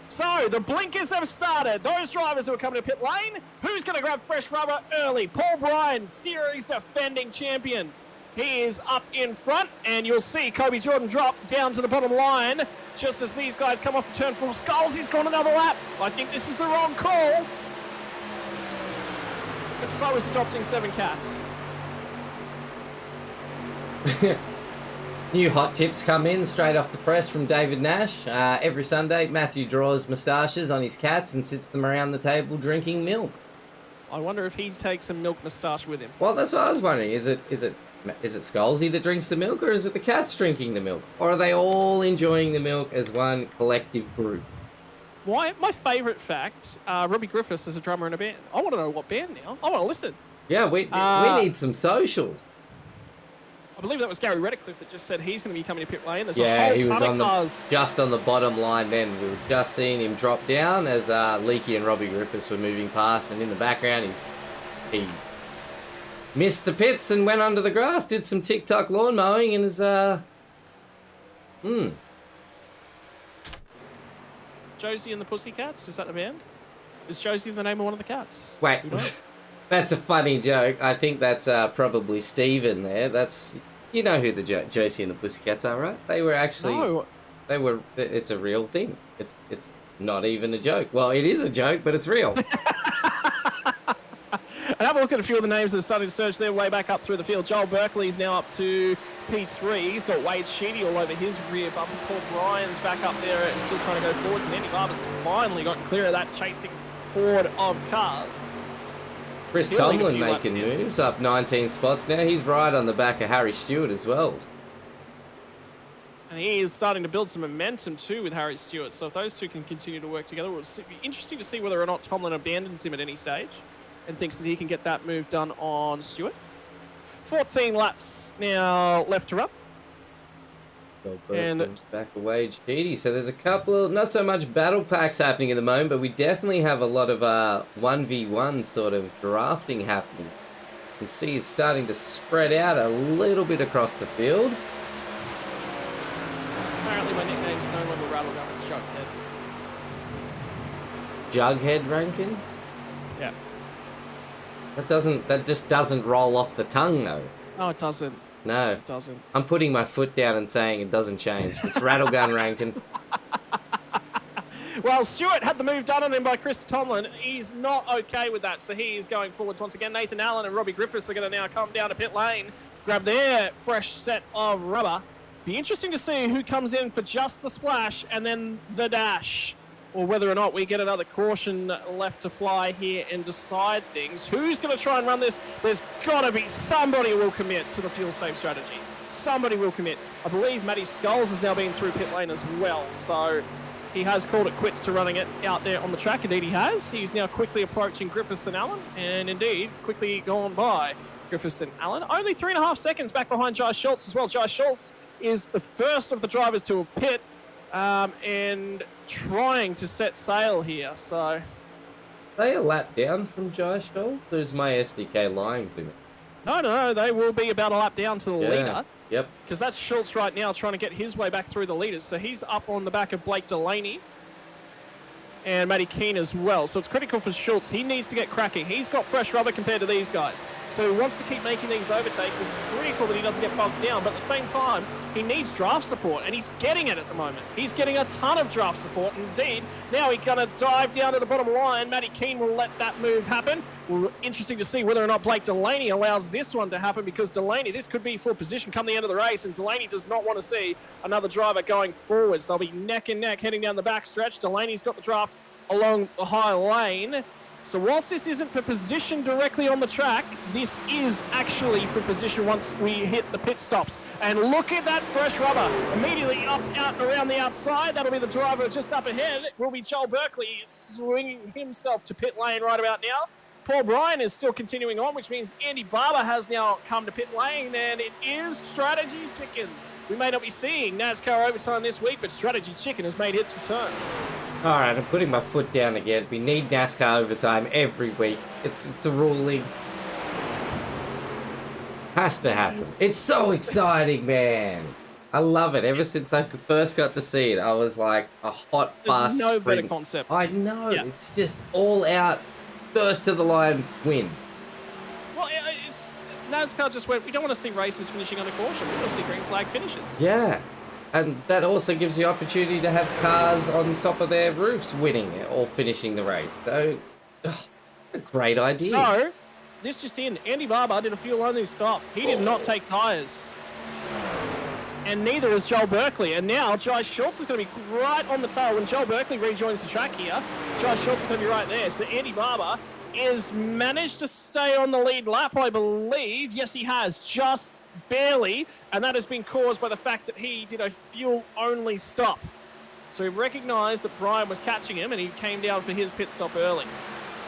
So the blinkers have started. Those drivers who are coming to pit lane, who's going to grab fresh rubber early? Paul Bryan, series defending champion. He is up in front, and you'll see Kobe Jordan drop down to the bottom line just as these guys come off the turn 4. Skulls, he's gone another lap. I think this is the wrong call. But so is adopting 7 cats. New hot tips come in straight off the press from David Nash. Every Sunday, Matthew draws moustaches on his cats and sits them around the table drinking milk. I wonder if he takes a milk moustache with him. Well, that's what I was wondering. Is it Skullsy that drinks the milk, or is it the cats drinking the milk? Or are they all enjoying the milk as one collective group? My favourite fact, Robbie Griffiths is a drummer in a band. I want to know what band now. I want to listen. Yeah, we need some socials. I believe that was Gary Redcliffe that just said he's going to be coming to pit lane. There's Yeah, a whole he was ton of cars. just on the bottom line then. We were just seeing him drop down as Leakey and Robbie Griffiths were moving past, and in the background he missed the pits and went under the grass, did some TikTok lawn mowing, and is Josie and the Pussycats, is that the band? Is Josie the name of one of the cats? Wait, that's a funny joke. I think that's probably Steven there. That's, you know who the Josie and the Pussycats are, right? They were actually... No. It's a real thing. It's not even a joke. Well, it is a joke, but it's real. And have a look at a few of the names that are starting to surge their way back up through the field. Joel Berkeley's now up to P3. He's got Wade Sheedy all over his rear bumper. Paul Bryan's back up there and still trying to go forwards. And Andy Barber's finally gotten clear of that chasing horde of cars. Chris Tomlin making moves, up 19 spots now. He's right on the back of Harry Stewart as well. And he is starting to build some momentum too with Harry Stewart. So if those two can continue to work together, it'll be interesting to see whether or not Tomlin abandons him at any stage and thinks that he can get that move done on Stewart. 14 laps now left to run. And back away, Cheaty. So there's a couple of, not so much battle packs happening at the moment, but we definitely have a lot of 1v1 sort of drafting happening. You can see it's starting to spread out a little bit across the field. Apparently my nickname's no longer Rattlegun, it's Jughead. Jughead Rankin? Yeah. That just doesn't roll off the tongue though. No, it doesn't. No. It doesn't. I'm putting my foot down and saying it doesn't change. It's Rattlegun Rankin. Well, Stewart had the move done on him by Chris Tomlin. He's not okay with that, so he is going forwards once again. Nathan Allen and Robbie Griffiths are going to now come down to pit lane, grab their fresh set of rubber. Be interesting to see who comes in for just the splash and then the dash, or whether or not we get another caution left to fly here and decide things. Who's going to try and run this? There's got to be somebody who will commit to the fuel safe strategy. Somebody will commit. I believe Matty Skulls has now been through pit lane as well, so he has called it quits to running it out there on the track. Indeed he has. He's now quickly approaching Griffiths and Allen, and indeed quickly gone by Griffiths and Allen. Only 3.5 seconds back behind Jai Schultz as well. Jai Schultz is the first of the drivers to a pit, and trying to set sail here, so... Are they a lap down from Jai Schultz? There's my SDK lying to me. No, they will be about a lap down to the leader. Yep. Because that's Schultz right now trying to get his way back through the leaders. So he's up on the back of Blake Delaney and Matty Keane as well. So it's critical for Schultz. He needs to get cracking. He's got fresh rubber compared to these guys. So he wants to keep making these overtakes. It's critical that he doesn't get bogged down. But at the same time, he needs draft support. And he's getting it at the moment. He's getting a ton of draft support. Indeed, now he's going to dive down to the bottom line. Matty Keane will let that move happen. Well, interesting to see whether or not Blake Delaney allows this one to happen, because Delaney, this could be full position come the end of the race, and Delaney does not want to see another driver going forwards. They'll be neck and neck heading down the back stretch. Delaney's got the draft along the high lane. So whilst this isn't for position directly on the track, this is actually for position once we hit the pit stops. And look at that fresh rubber. Immediately up, out, and around the outside. That'll be the driver just up ahead. It will be Joel Berkeley swinging himself to pit lane right about now. Paul Bryan is still continuing on, which means Andy Barber has now come to pit lane, and it is Strategy Chicken. We may not be seeing NASCAR overtime this week, but Strategy Chicken has made its return. All right, I'm putting my foot down again. We need NASCAR overtime every week. It's a ruling. Has to happen. It's so exciting, man. I love it. Ever since I first got to see it, I was like a hot, fast There's no better sprint. concept. I know. Yeah. It's just all out, first to the line, win. Well, it's, NASCAR just went, we don't want to see races finishing on a caution. We want to see green flag finishes. Yeah. And that also gives the opportunity to have cars on top of their roofs winning or finishing the race. So, a great idea. So, this just in. Andy Barber did a fuel-only stop. He did not take tyres. And neither is Joel Berkeley. And now Josh Schultz is going to be right on the tail. When Joel Berkeley rejoins the track here, Josh Schultz is going to be right there. So Andy Barber is managed to stay on the lead lap, I believe. Yes, he has, just barely. And that has been caused by the fact that he did a fuel-only stop. So he recognised that Brian was catching him, and he came down for his pit stop early.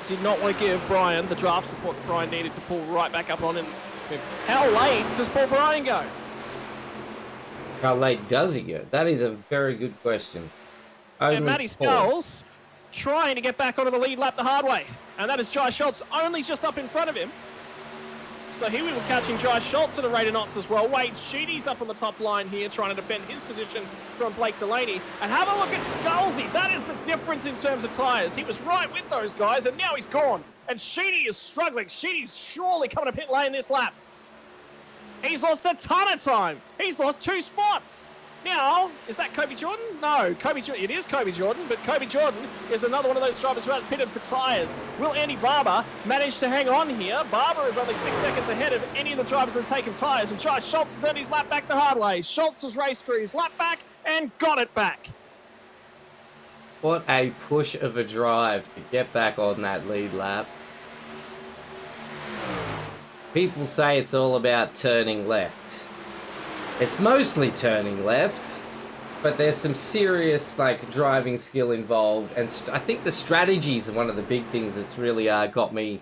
Did not want to give Brian the draft support that Brian needed to pull right back up on him. How late does Paul Brian go? How late does he go? That is a very good question. And Matty Skulls trying to get back onto the lead lap the hard way. And that is Josh Schultz only just up in front of him. So here we were catching Josh Schultz at a rate of knots as well. Wade Sheedy's up on the top line here trying to defend his position from Blake Delaney. And have a look at Skulsy. That is the difference in terms of tyres. He was right with those guys and now he's gone. And Sheedy is struggling. Sheedy's surely coming to pit lane this lap. He's lost a ton of time. He's lost 2 spots. Now, is that Kobe Jordan? No, it is Kobe Jordan, but Kobe Jordan is another one of those drivers who has pitted for tyres. Will Andy Barber manage to hang on here? Barber is only 6 seconds ahead of any of the drivers that have taken tyres, and Josh Schultz has earned his lap back the hard way. Schultz has raced for his lap back and got it back. What a push of a drive to get back on that lead lap. People say it's all about turning left. It's mostly turning left, but there's some serious like driving skill involved, and I think the strategies are one of the big things that's really got me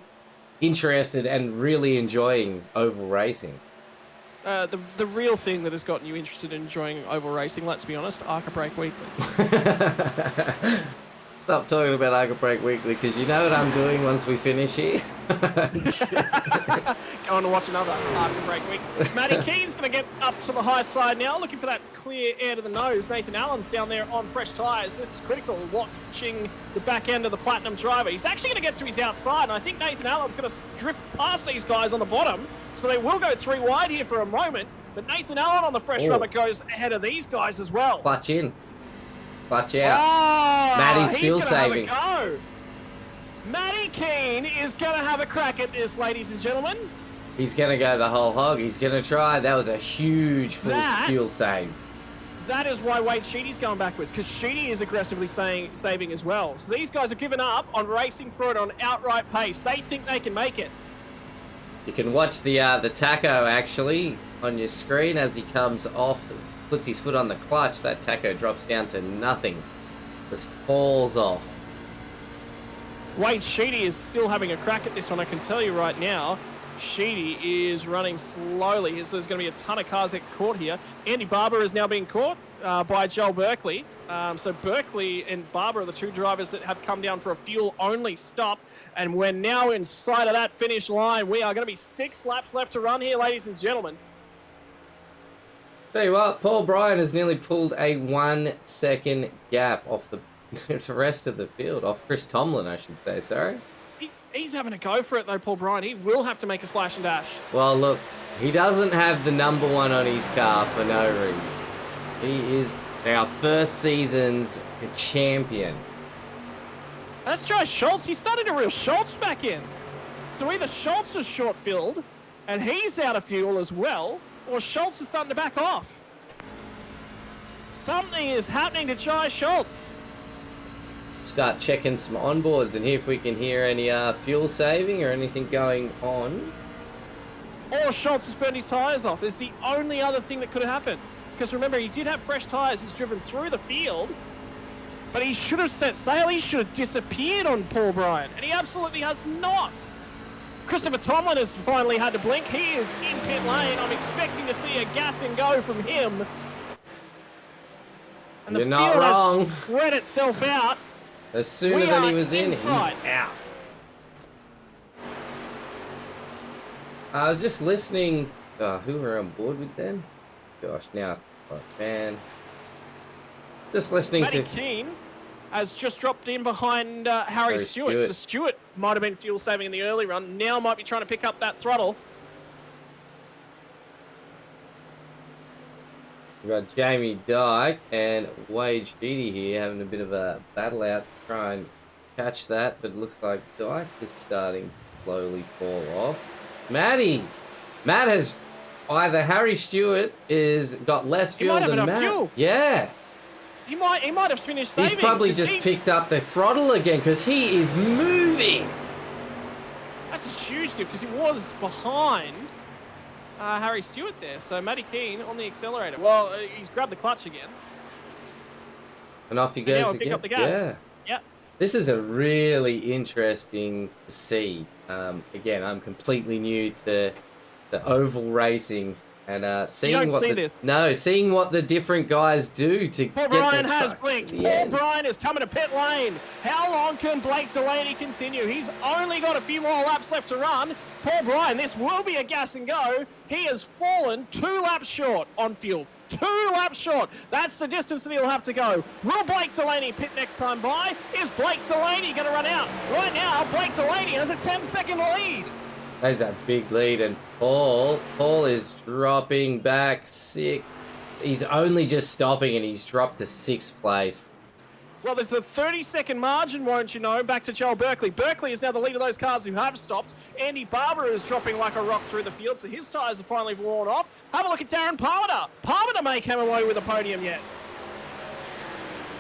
interested and really enjoying oval racing. The real thing that has gotten you interested in enjoying oval racing, let's be honest, Arca Break Weekly. Stop talking about Arca Break Weekly, because you know what I'm doing once we finish here. Going to watch another Arca Break Week. Matty Keen's going to get up to the high side now, looking for that clear air to the nose. Nathan Allen's down there on fresh tyres. This is critical, watching the back end of the Platinum driver. He's actually going to get to his outside, and I think Nathan Allen's going to drift past these guys on the bottom, so they will go 3 wide here for a moment, but Nathan Allen on the fresh rubber goes ahead of these guys as well. Clutch in. Clutch out. Oh, Matty's fuel saving. Go. Matty Keen is going to have a crack at this, ladies and gentlemen. He's going to go the whole hog. He's going to try. That was a huge fuel save. That is why Wade Sheedy's going backwards, because Sheedy is aggressively saving as well. So these guys have given up on racing for it on outright pace. They think they can make it. You can watch the tacho actually on your screen as he comes off, puts his foot on the clutch. That tacho drops down to nothing. Just falls off. Wade Sheedy is still having a crack at this one, I can tell you right now. Sheedy is running slowly, so there's going to be a ton of cars that get caught here. Andy Barber is now being caught by Joel Berkeley. So Berkeley and Barber are the 2 drivers that have come down for a fuel-only stop. And we're now inside of that finish line. We are going to be 6 laps left to run here, ladies and gentlemen. Tell you what, Paul Bryan has nearly pulled a 1-second gap off the rest of the field. Off Chris Tomlin, I should say, sorry. He's having a go for it, though, Paul Bryan. He will have to make a splash and dash. Well, look, he doesn't have the number 1 on his car for no reason. He is our first season's champion. That's Josh Schultz. He's starting to reel Schultz back in. So either Schultz is short-filled, and he's out of fuel as well, or Schultz is starting to back off. Something is happening to Josh Schultz. Start checking some onboards and hear if we can hear any fuel saving or anything going on. Or Schultz has burned his tyres off. It's the only other thing that could have happened. Because remember, he did have fresh tyres. He's driven through the field. But he should have set sail. He should have disappeared on Paul Bryan. And he absolutely has not. Christopher Tomlin has finally had to blink. He is in pit lane. I'm expecting to see a gas and go from him. And You're the not field wrong. has spread itself out. As sooner than he was in, he's inside. out. I was just listening. Who were on board with then? Gosh, now, oh, man. Just listening Matty to. Keane has just dropped in behind Harry Stewart. So Stewart might have been fuel saving in the early run. Now might be trying to pick up that throttle. We've got Jamie Dyke and Wade Sheedy here having a bit of a battle out to try and catch that, but it looks like Dyke is starting to slowly fall off. Matt has either Harry Stewart is got less fuel than Matt. Fuel. Yeah. He might have finished saving. He's probably just picked up the throttle again because he is moving. That's a huge deal because he was behind Harry Stewart there. So Matty Keane on the accelerator. Well, he's grabbed the clutch again. And off he goes now again. Pick up the gas. Yeah. Yep. This is a really interesting to see. Again, I'm completely new to the oval racing and seeing seeing what the different guys do to Paul Bryan has blinked. Paul Bryan is coming to pit lane. How long can Blake Delaney continue? He's only got a few more laps left to run. Paul Bryan, this will be a gas and go. He has fallen 2 laps short on fuel. 2 laps short. That's the distance that he'll have to go. Will Blake Delaney pit next time by? Is Blake Delaney going to run out? Right now, Blake Delaney has a 10-second lead. That's a big lead, and Paul is dropping back 6. He's only just stopping, and he's dropped to 6th place. Well, there's a 30-second margin, won't you know, back to Joel Berkeley. Berkeley is now the leader of those cars who have stopped. Andy Barber is dropping like a rock through the field, so his tyres are finally worn off. Have a look at Darren Palmer. Palmer may come away with a podium yet.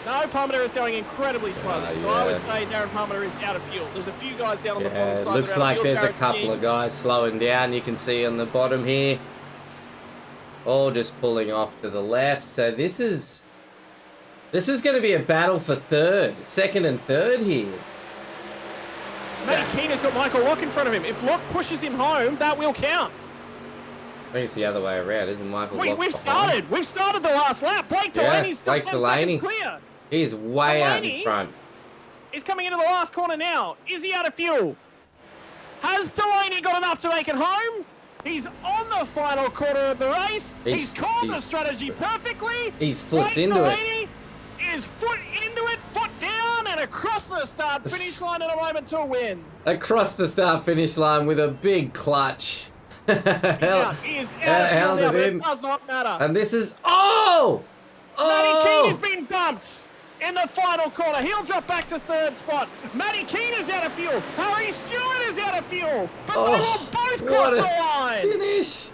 No, Palmer is going incredibly slowly, so I would say Darren Palmer is out of fuel. There's a few guys down on the bottom side. Looks like there's a couple of guys slowing down. You can see on the bottom here, all just pulling off to the left. So this is going to be a battle for second and third here. Matty Keane has got Michael Locke in front of him. If Locke pushes him home, that will count. I think it's the other way around, isn't Michael Locke We've started the last lap. Blake Delaney's still 10 seconds clear. He's way out in front. He's coming into the last corner now. Is he out of fuel? Has Delaney got enough to make it home? He's on the final quarter of the race. He's called the strategy perfectly. He's foot into Delaney is foot into it, foot down, and across the start-finish line in a moment to win. Across the start-finish line with a big clutch. He is out of fuel now, but it does not matter. And this is... Matty Keane has been dumped in the final corner. He'll drop back to 3rd spot. Matty Keane is out of fuel. Harry Stewart is out of fuel. But they will both cross the line. Finish.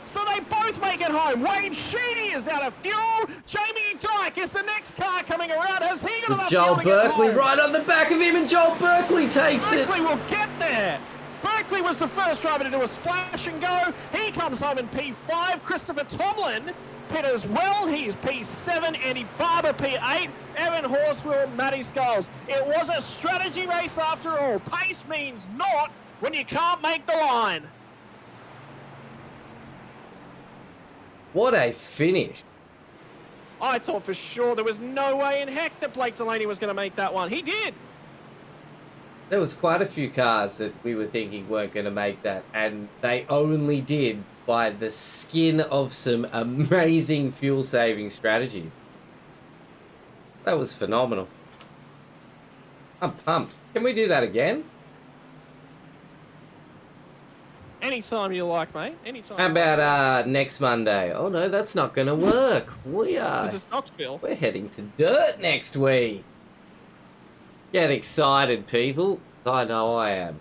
So they both make it home. Wade Sheedy is out of fuel. Jamie Dyke is the next car coming around. Has he got enough fuel to get home? Joel Berkeley right on the back of him, and Joel Berkeley takes it. Berkeley will get there. Berkeley was the first driver to do a splash and go. He comes home in P5. Christopher Tomlin pit as well. He's P7. Andy Barber P8. Evan Horswell, Matty Skulls. It was a strategy race after all. Pace means naught when you can't make the line. What a finish. I thought for sure there was no way in heck that Blake Delaney was going to make that one. He did. There was quite a few cars that we were thinking weren't going to make that, and they only did by the skin of some amazing fuel-saving strategies. That was phenomenal. I'm pumped. Can we do that again? Anytime you like, mate. Anytime. How about next Monday? Oh no, that's not going to work. Because it's Knoxville. We're heading to dirt next week. Get excited, people. I know I am.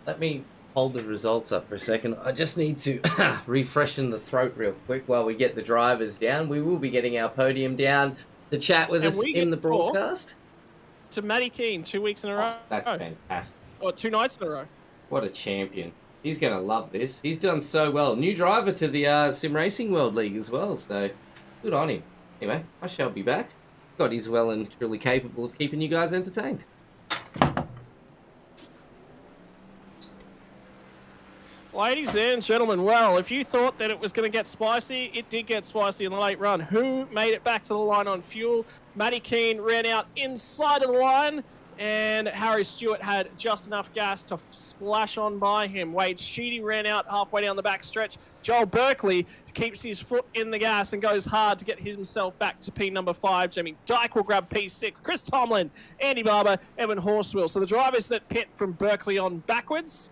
Let me hold the results up for a second. I just need to refreshen the throat real quick while we get the drivers down. We will be getting our podium down to chat with us in the broadcast. To Matty Keane 2 weeks in a row. That's fantastic. Or 2 nights in a row. What a champion. He's going to love this. He's done so well. New driver to the Sim Racing World League as well, so good on him. Anyway, I shall be back. God, he's well and truly capable of keeping you guys entertained. Ladies and gentlemen, well, if you thought that it was going to get spicy, it did get spicy in the late run. Who made it back to the line on fuel? Matty Keane ran out inside of the line, and Harry Stewart had just enough gas to splash on by him. Wade Sheedy ran out halfway down the back stretch. Joel Berkeley keeps his foot in the gas and goes hard to get himself back to P number 5. Jamie Dyke will grab P6. Chris Tomlin, Andy Barber, Evan Horswell. So the drivers that pit from Berkeley on backwards,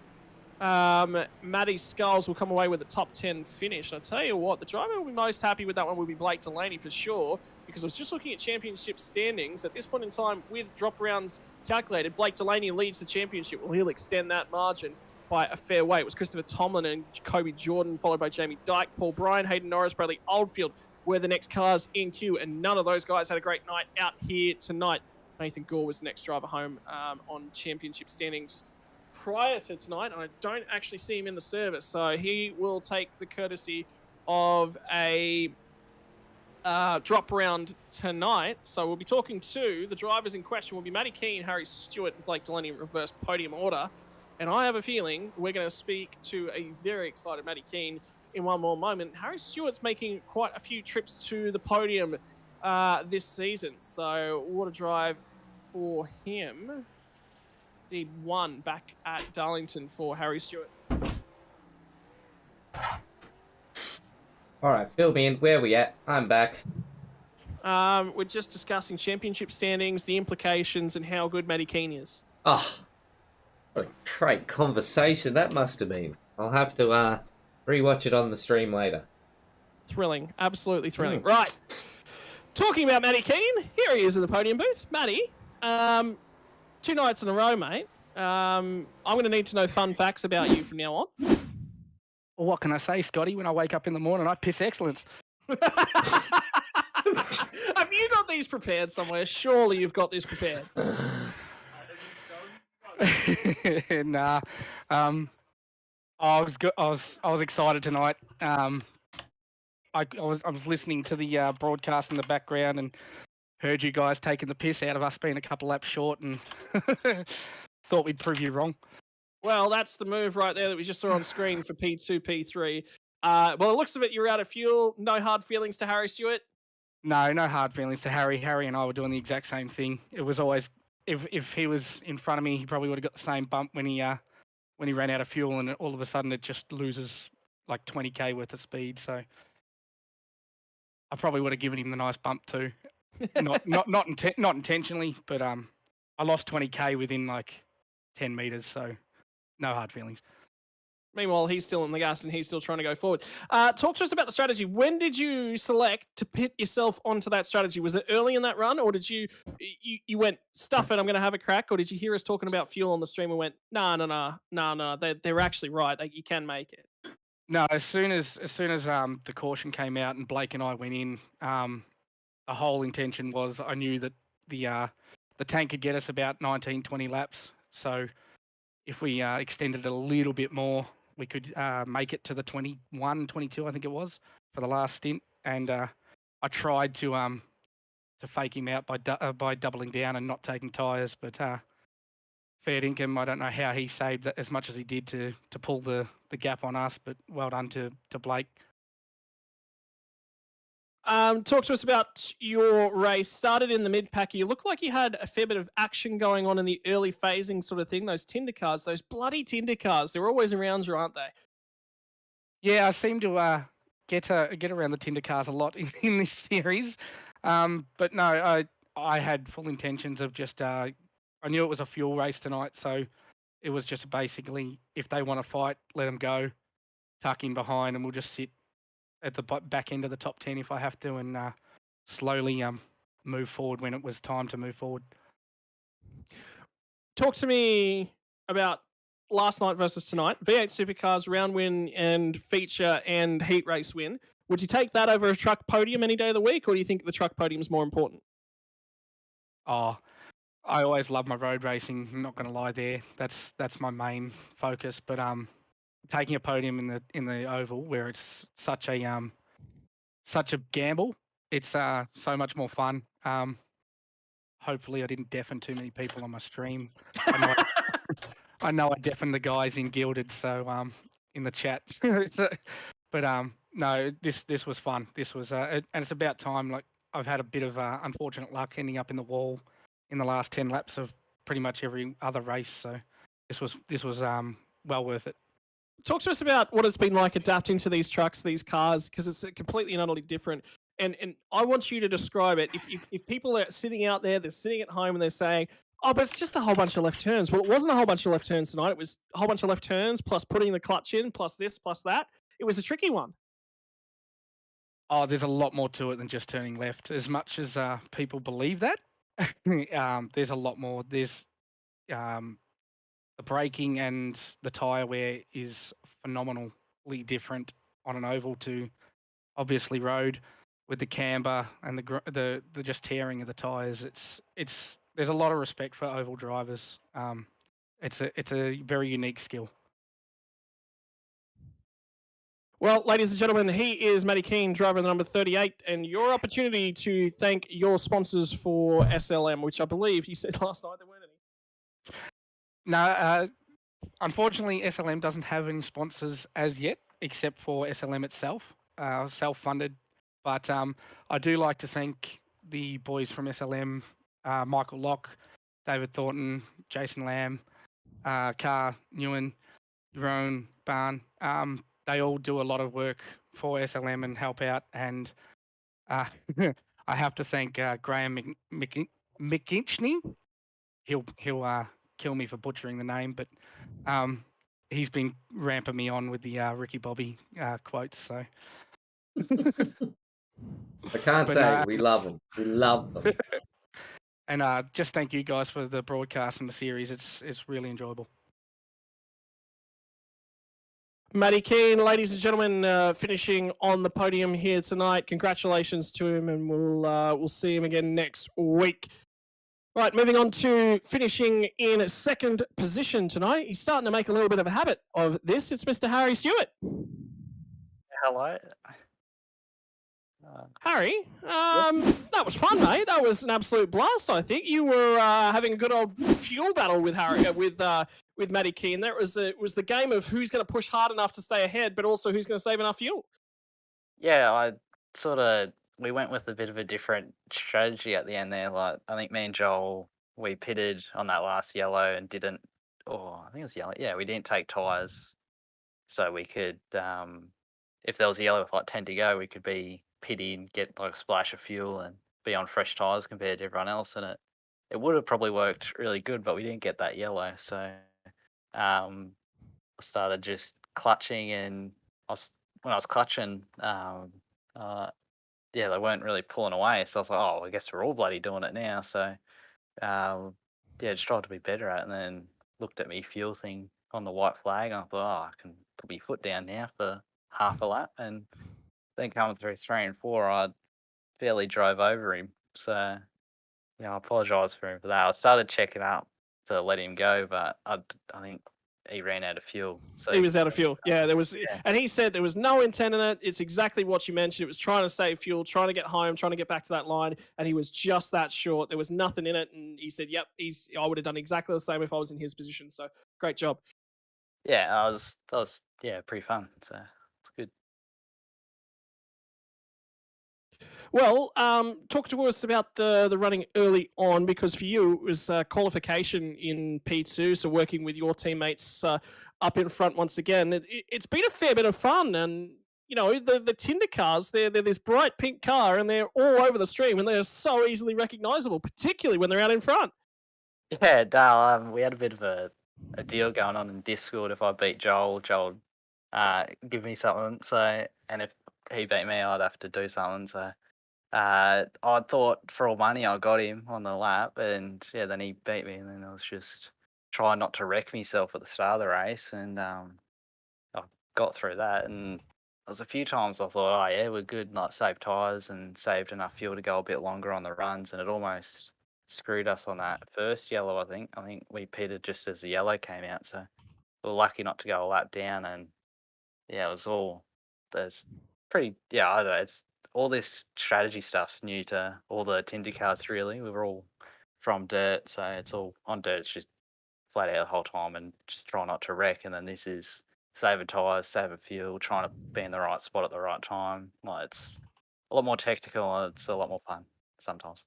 Matty Skulls will come away with a top 10 finish. And I'll tell you what, the driver will be most happy with that one will be Blake Delaney for sure, because I was just looking at championship standings. At this point in time, with drop rounds calculated, Blake Delaney leads the championship. Well, he'll extend that margin by a fair way. It was Christopher Tomlin and Kobe Jordan, followed by Jamie Dyke, Paul Bryan, Hayden Norris, Bradley Oldfield were the next cars in queue, and none of those guys had a great night out here tonight. Nathan Gore was the next driver home on championship standings prior to tonight, and I don't actually see him in the service, so he will take the courtesy of a drop round tonight. So we'll be talking to the drivers in question. Will be Matty Keane, Harry Stewart, and Blake Delaney in reverse podium order. And I have a feeling we're going to speak to a very excited Matty Keane in one more moment. Harry Stewart's making quite a few trips to the podium this season, so what a drive for him. Indeed, one back at Darlington for Harry Stewart. All right, fill me in. Where are we at? I'm back. We're just discussing championship standings, the implications, and how good Matty Keane is. Oh, what a great conversation that must have been. I'll have to rewatch it on the stream later. Thrilling. Absolutely thrilling. Right. Talking about Matty Keane, here he is in the podium booth. Matty, 2 nights in a row, mate. I'm going to need to know fun facts about you from now on. Well, what can I say, Scotty? When I wake up in the morning, I piss excellence. Have you got these prepared somewhere? Surely you've got this prepared. Nah. I was excited tonight. I was listening to the broadcast in the background and heard you guys taking the piss out of us being a couple laps short, and thought we'd prove you wrong. Well, that's the move right there that we just saw on screen for P2, P3. Well, it looks of it, you're out of fuel. No hard feelings to Harry Stewart? No hard feelings to Harry. Harry and I were doing the exact same thing. It was always, if he was in front of me, he probably would have got the same bump when he ran out of fuel, and all of a sudden it just loses like 20k worth of speed. So I probably would have given him the nice bump too. not intentionally, but I lost 20k within like 10 meters, so no hard feelings. Meanwhile, he's still in the gas and he's still trying to go forward. Talk to us about the strategy. When did you select to pit yourself onto that strategy? Was it early in that run, or did you went, stuff it, I'm going to have a crack, or did you hear us talking about fuel on the stream and went, no, they're actually right, you can make it? No, as soon as the caution came out and Blake and I went in, the whole intention was, I knew that the tank could get us about 19, 20 laps. So if we extended it a little bit more, we could make it to the 21, 22, I think it was, for the last stint. And I tried to fake him out by doubling down and not taking tyres, but fair dinkum. I don't know how he saved that as much as he did to pull the gap on us, but well done to Blake. Talk to us about your race. Started in the mid-pack. You look like you had a fair bit of action going on in the early phasing sort of thing. Those Tinder cars, those bloody Tinder cars, they're always around you, aren't they? Yeah, I seem to get around the Tinder cars a lot in this series. But no, I had full intentions of just, I knew it was a fuel race tonight, so it was just basically, if they want to fight, let them go, tuck in behind, and we'll just sit at the back end of the top 10 if I have to, and slowly move forward when it was time to move forward. Talk to me about last night versus tonight. V8 Supercars round win and feature and heat race win. Would you take that over a truck podium any day of the week, or do you think the truck podium is more important? Oh, I always love my road racing. I'm not going to lie there. That's my main focus. But taking a podium in the oval where it's such a gamble, it's so much more fun. Hopefully I didn't deafen too many people on my stream. I know I deafened the guys in Gilded, so in the chat. But no, this was fun. This was and it's about time. Like I've had a bit of unfortunate luck ending up in the wall in the last 10 laps of pretty much every other race. So this was well worth it. Talk to us about what it's been like adapting to these trucks, these cars, because it's completely and utterly different. And I want you to describe it. If people are sitting out there, they're sitting at home and they're saying, "Oh, but it's just a whole bunch of left turns." Well, it wasn't a whole bunch of left turns tonight. It was a whole bunch of left turns plus putting the clutch in, plus this, plus that. It was a tricky one. Oh, there's a lot more to it than just turning left. As much as people believe that, there's a lot more. There's the braking and the tyre wear is phenomenally different on an oval to obviously road with the camber and the just tearing of the tyres. It's there's a lot of respect for oval drivers. It's a very unique skill. Well, ladies and gentlemen, he is Matty Keane, driver number 38, and your opportunity to thank your sponsors for SLM, which I believe you said last night there weren't any. No, unfortunately, SLM doesn't have any sponsors as yet, except for SLM itself, self-funded. But I do like to thank the boys from SLM, Michael Locke, David Thornton, Jason Lamb, Carr Newen, Jerome Barn. They all do a lot of work for SLM and help out. And I have to thank Graham McInchney. He'll kill me for butchering the name, but he's been ramping me on with the Ricky Bobby quotes. So I can't say we love them. We love them. And just thank you guys for the broadcast and the series. It's really enjoyable. Matty Keane, ladies and gentlemen, finishing on the podium here tonight. Congratulations to him, and we'll see him again next week. Right, moving on to finishing in second position tonight. He's starting to make a little bit of a habit of this. It's Mr. Harry Stewart. Hello. Harry, that was fun, mate. That was an absolute blast. I think you were having a good old fuel battle with Harry, with Matty Keane. That was the game of who's going to push hard enough to stay ahead, but also who's going to save enough fuel. Yeah, we went with a bit of a different strategy at the end there. Like I think me and Joel, we pitted on that last yellow and didn't. Oh, I think it was yellow. Yeah, we didn't take tyres, so we could, if there was a yellow with like 10 to go, we could be pitting, get like a splash of fuel, and be on fresh tyres compared to everyone else. And it would have probably worked really good, but we didn't get that yellow, so I started just clutching, and when I was clutching, yeah, they weren't really pulling away. So I was like, oh, I guess we're all bloody doing it now. So, yeah, just tried to be better at it, and then looked at me fuel thing on the white flag, and I thought, oh, I can put my foot down now for half a lap. And then coming through 3 and 4, I fairly drove over him. So, yeah, I apologise for him for that. I started checking up to let him go, but I think he ran out of fuel. So he was out of fuel. Yeah, and he said there was no intent in it. It's exactly what you mentioned. It was trying to save fuel, trying to get home, trying to get back to that line, and he was just that short. There was nothing in it, and he said, "Yep, I would have done exactly the same if I was in his position." So great job. Yeah, that was pretty fun. So it's good. Well, talk to us about the running early on, because for you it was qualification in P2, so working with your teammates up in front once again. It's been a fair bit of fun, and you know the Tinder cars. They're this bright pink car, and they're all over the stream, and they're so easily recognisable, particularly when they're out in front. Yeah, Dale, we had a bit of a deal going on in Discord. If I beat Joel give me something. So, and if he beat me, I'd have to do something. So. I thought for all money I got him on the lap, and yeah, then he beat me, and then I was just trying not to wreck myself at the start of the race, and I got through that. And there was a few times I thought, oh yeah, we're good, like saved tyres and saved enough fuel to go a bit longer on the runs, and it almost screwed us on that first yellow. I think we pitted just as the yellow came out, so we were lucky not to go a lap down. And yeah, it was all there's pretty I don't know, it's all this strategy stuff's new to all the Tinder cars, really. We were all from dirt, so it's all on dirt. It's just flat out the whole time and just try not to wreck. And then this is saving tyres, saving fuel, trying to be in the right spot at the right time. Like, it's a lot more technical and it's a lot more fun sometimes.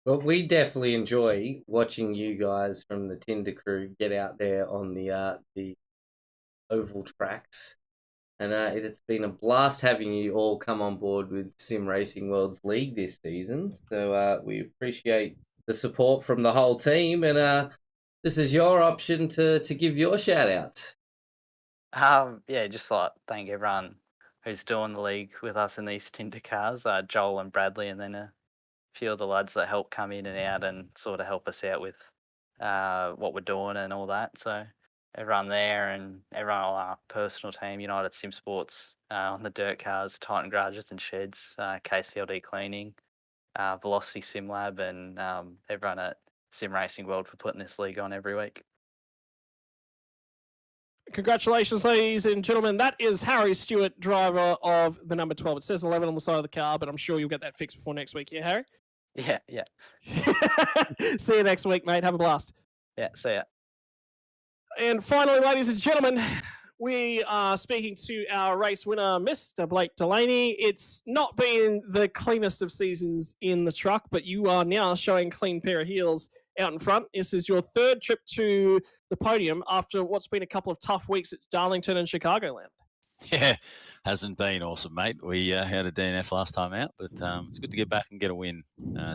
Well, we definitely enjoy watching you guys from the Tinder crew get out there on the oval tracks. And it's been a blast having you all come on board with Sim Racing World's League this season. So we appreciate the support from the whole team. And this is your option to give your shout outs. Yeah, just like thank everyone who's doing the league with us in these Tinder cars, Joel and Bradley, and then a few of the lads that help come in and out and sort of help us out with what we're doing and all that. So everyone there and everyone on our personal team, United Sim Sports, on the dirt cars, Titan Garages and Sheds, KCLD Cleaning, Velocity Sim Lab, and everyone at Sim Racing World for putting this league on every week. Congratulations, ladies and gentlemen. That is Harry Stewart, driver of the number 12. It says 11 on the side of the car, but I'm sure you'll get that fixed before next week. Yeah, Harry? Yeah. See you next week, mate. Have a blast. Yeah, see ya. And finally, ladies and gentlemen, we are speaking to our race winner, Mr. Blake Delaney. It's not been the cleanest of seasons in the truck, but you are now showing clean pair of heels out in front. This is your third trip to the podium after what's been a couple of tough weeks at Darlington and Chicagoland. Yeah, hasn't been awesome, mate. We had a DNF last time out, but it's good to get back and get a win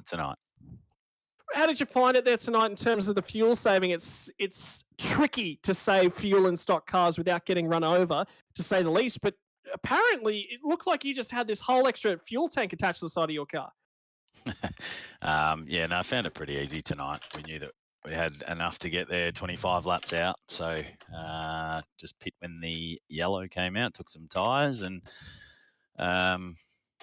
tonight. How did you find it there tonight in terms of the fuel saving? It's tricky to save fuel in stock cars without getting run over, to say the least. But apparently, it looked like you just had this whole extra fuel tank attached to the side of your car. Yeah, no, I found it pretty easy tonight. We knew that we had enough to get there 25 laps out. So just pit when the yellow came out, took some tyres, and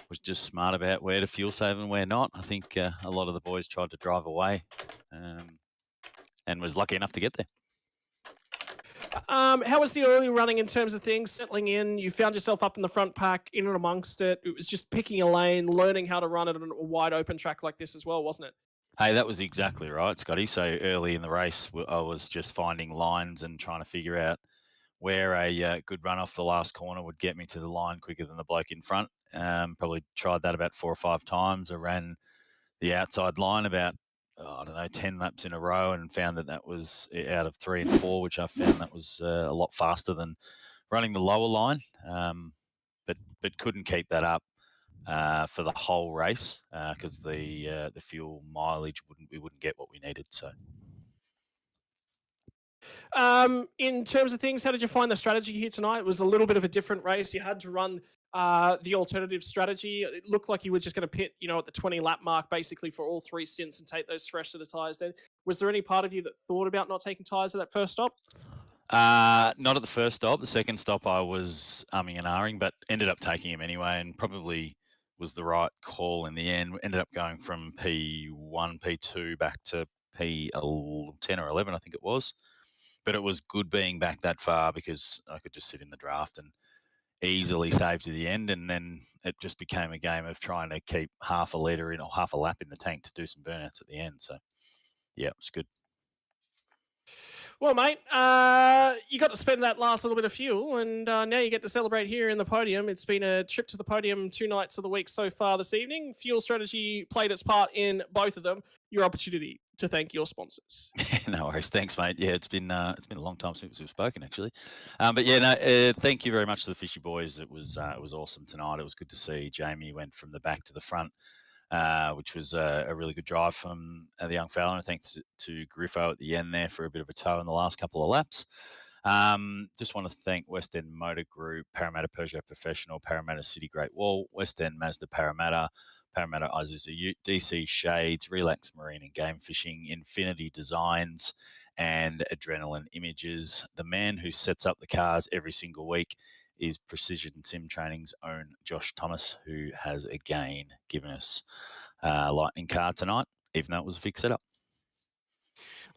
was just smart about where to fuel save and where not. I think a lot of the boys tried to drive away and was lucky enough to get there. How was the early running in terms of things, settling in? You found yourself up in the front pack, in and amongst it. It was just picking a lane, learning how to run it on a wide open track like this as well, wasn't it? Hey, that was exactly right, Scotty. So early in the race, I was just finding lines and trying to figure out where a good run off the last corner would get me to the line quicker than the bloke in front. Probably tried that about 4 or 5 times. I ran the outside line about, 10 laps in a row and found that was out of 3 and 4, which I found that was a lot faster than running the lower line. But couldn't keep that up for the whole race because the fuel mileage we wouldn't get what we needed. So. In terms of things, how did you find the strategy here tonight? It was a little bit of a different race. You had to run the alternative strategy. It looked like you were just going to pit, at the 20 lap mark, basically for all 3 stints and take those fresh set of tyres. Then, was there any part of you that thought about not taking tyres at that first stop? Not at the first stop. The second stop, I was umming and ahhing, but ended up taking him anyway, and probably was the right call in the end. Ended up going from P1, P2 back to P10 or 11, I think it was. But it was good being back that far because I could just sit in the draft and easily save to the end. And then it just became a game of trying to keep half a litre in or half a lap in the tank to do some burnouts at the end. So, yeah, it was good. Well, mate, you got to spend that last little bit of fuel, and now you get to celebrate here in the podium. It's been a trip to the podium 2 nights of the week so far this evening. Fuel strategy played its part in both of them. Your opportunity to thank your sponsors. No worries. Thanks, mate. Yeah, it's been a long time since we've spoken, actually. But yeah, no, thank you very much to the Fishy Boys. It was awesome tonight. It was good to see Jamie went from the back to the front, which was a really good drive from the young fella. And thanks to Griffo at the end there for a bit of a tow in the last couple of laps. Just want to thank West End Motor Group, Parramatta Peugeot Professional, Parramatta City Great Wall, West End Mazda Parramatta, Parramatta Isuzu, DC Shades, Relax Marine and Game Fishing, Infinity Designs, and Adrenaline Images. The man who sets up the cars every single week is Precision Sim Training's own Josh Thomas, who has again given us a lightning car tonight, even though it was a fixed setup.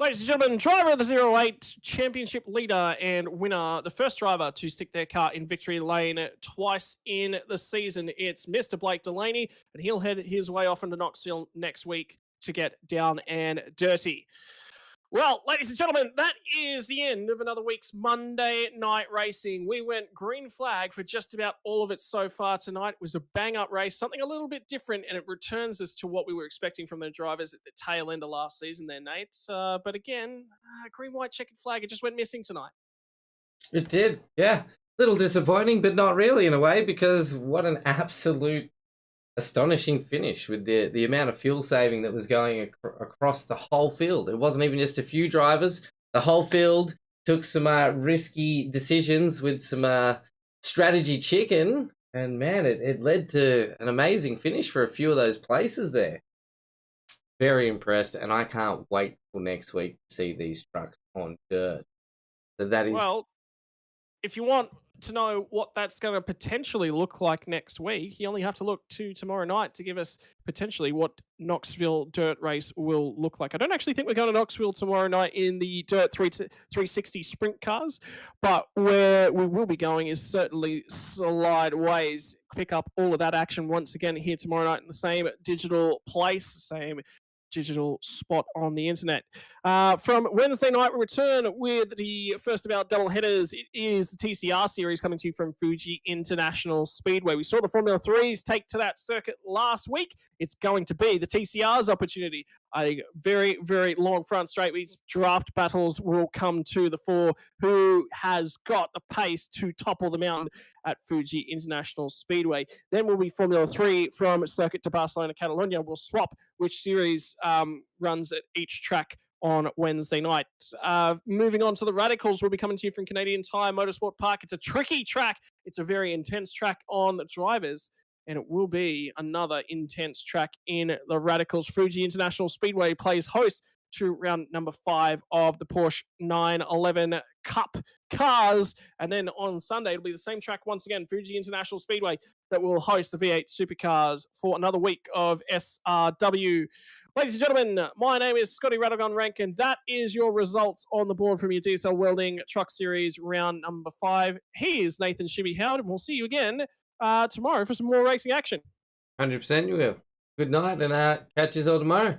Ladies and gentlemen, driver of the 08 championship leader and winner, the first driver to stick their car in victory lane twice in the season. It's Mr. Blake Delaney, and he'll head his way off into Knoxville next week to get down and dirty. Well, ladies and gentlemen, that is the end of another week's Monday Night Racing. We went green flag for just about all of it so far tonight. It was a bang-up race, something a little bit different, and it returns us to what we were expecting from the drivers at the tail end of last season there, Nate. But again, green, white, checkered flag, it just went missing tonight. It did, yeah. Little disappointing, but not really in a way, because what an absolute astonishing finish with the amount of fuel saving that was going across the whole field. It wasn't even just a few drivers. The whole field took some risky decisions with some strategy chicken, and man, it led to an amazing finish for a few of those places there. Very impressed, and I can't wait till next week to see these trucks on dirt. So that is... Well, if you want to know what that's going to potentially look like next week, you only have to look to tomorrow night to give us potentially what Knoxville dirt race will look like. I don't actually think we're going to Knoxville tomorrow night in the dirt 360 sprint cars, but where we will be going is certainly Slideways. Pick up all of that action once again here tomorrow night in the same digital place, same digital spot on the internet. From Wednesday night, we return with the first of our double headers. It is the TCR series coming to you from Fuji International Speedway. We saw the Formula 3s take to that circuit last week. It's going to be the TCR's opportunity. A very, very long front straight. These draft battles will come to the fore. Who has got the pace to topple the mountain at Fuji International Speedway? Then will be Formula 3 from circuit to Barcelona, Catalonia. We'll swap which series runs at each track on Wednesday night. Moving on to the Radicals, we'll be coming to you from Canadian Tire Motorsport Park. It's a tricky track. It's a very intense track on the drivers, and it will be another intense track in the Radicals. Fuji International Speedway plays host to round number 5 of the Porsche 911 Cup cars. And then on Sunday, it'll be the same track once again, Fuji International Speedway, that will host the V8 Supercars for another week of SRW. Ladies and gentlemen, my name is Scotty Radagon Rank, and that is your results on the board from your DSL Welding Truck Series round number 5. Here's Nathan Shibby Howard, and we'll see you again tomorrow for some more racing action. 100% you will. Good night, and catch us all tomorrow.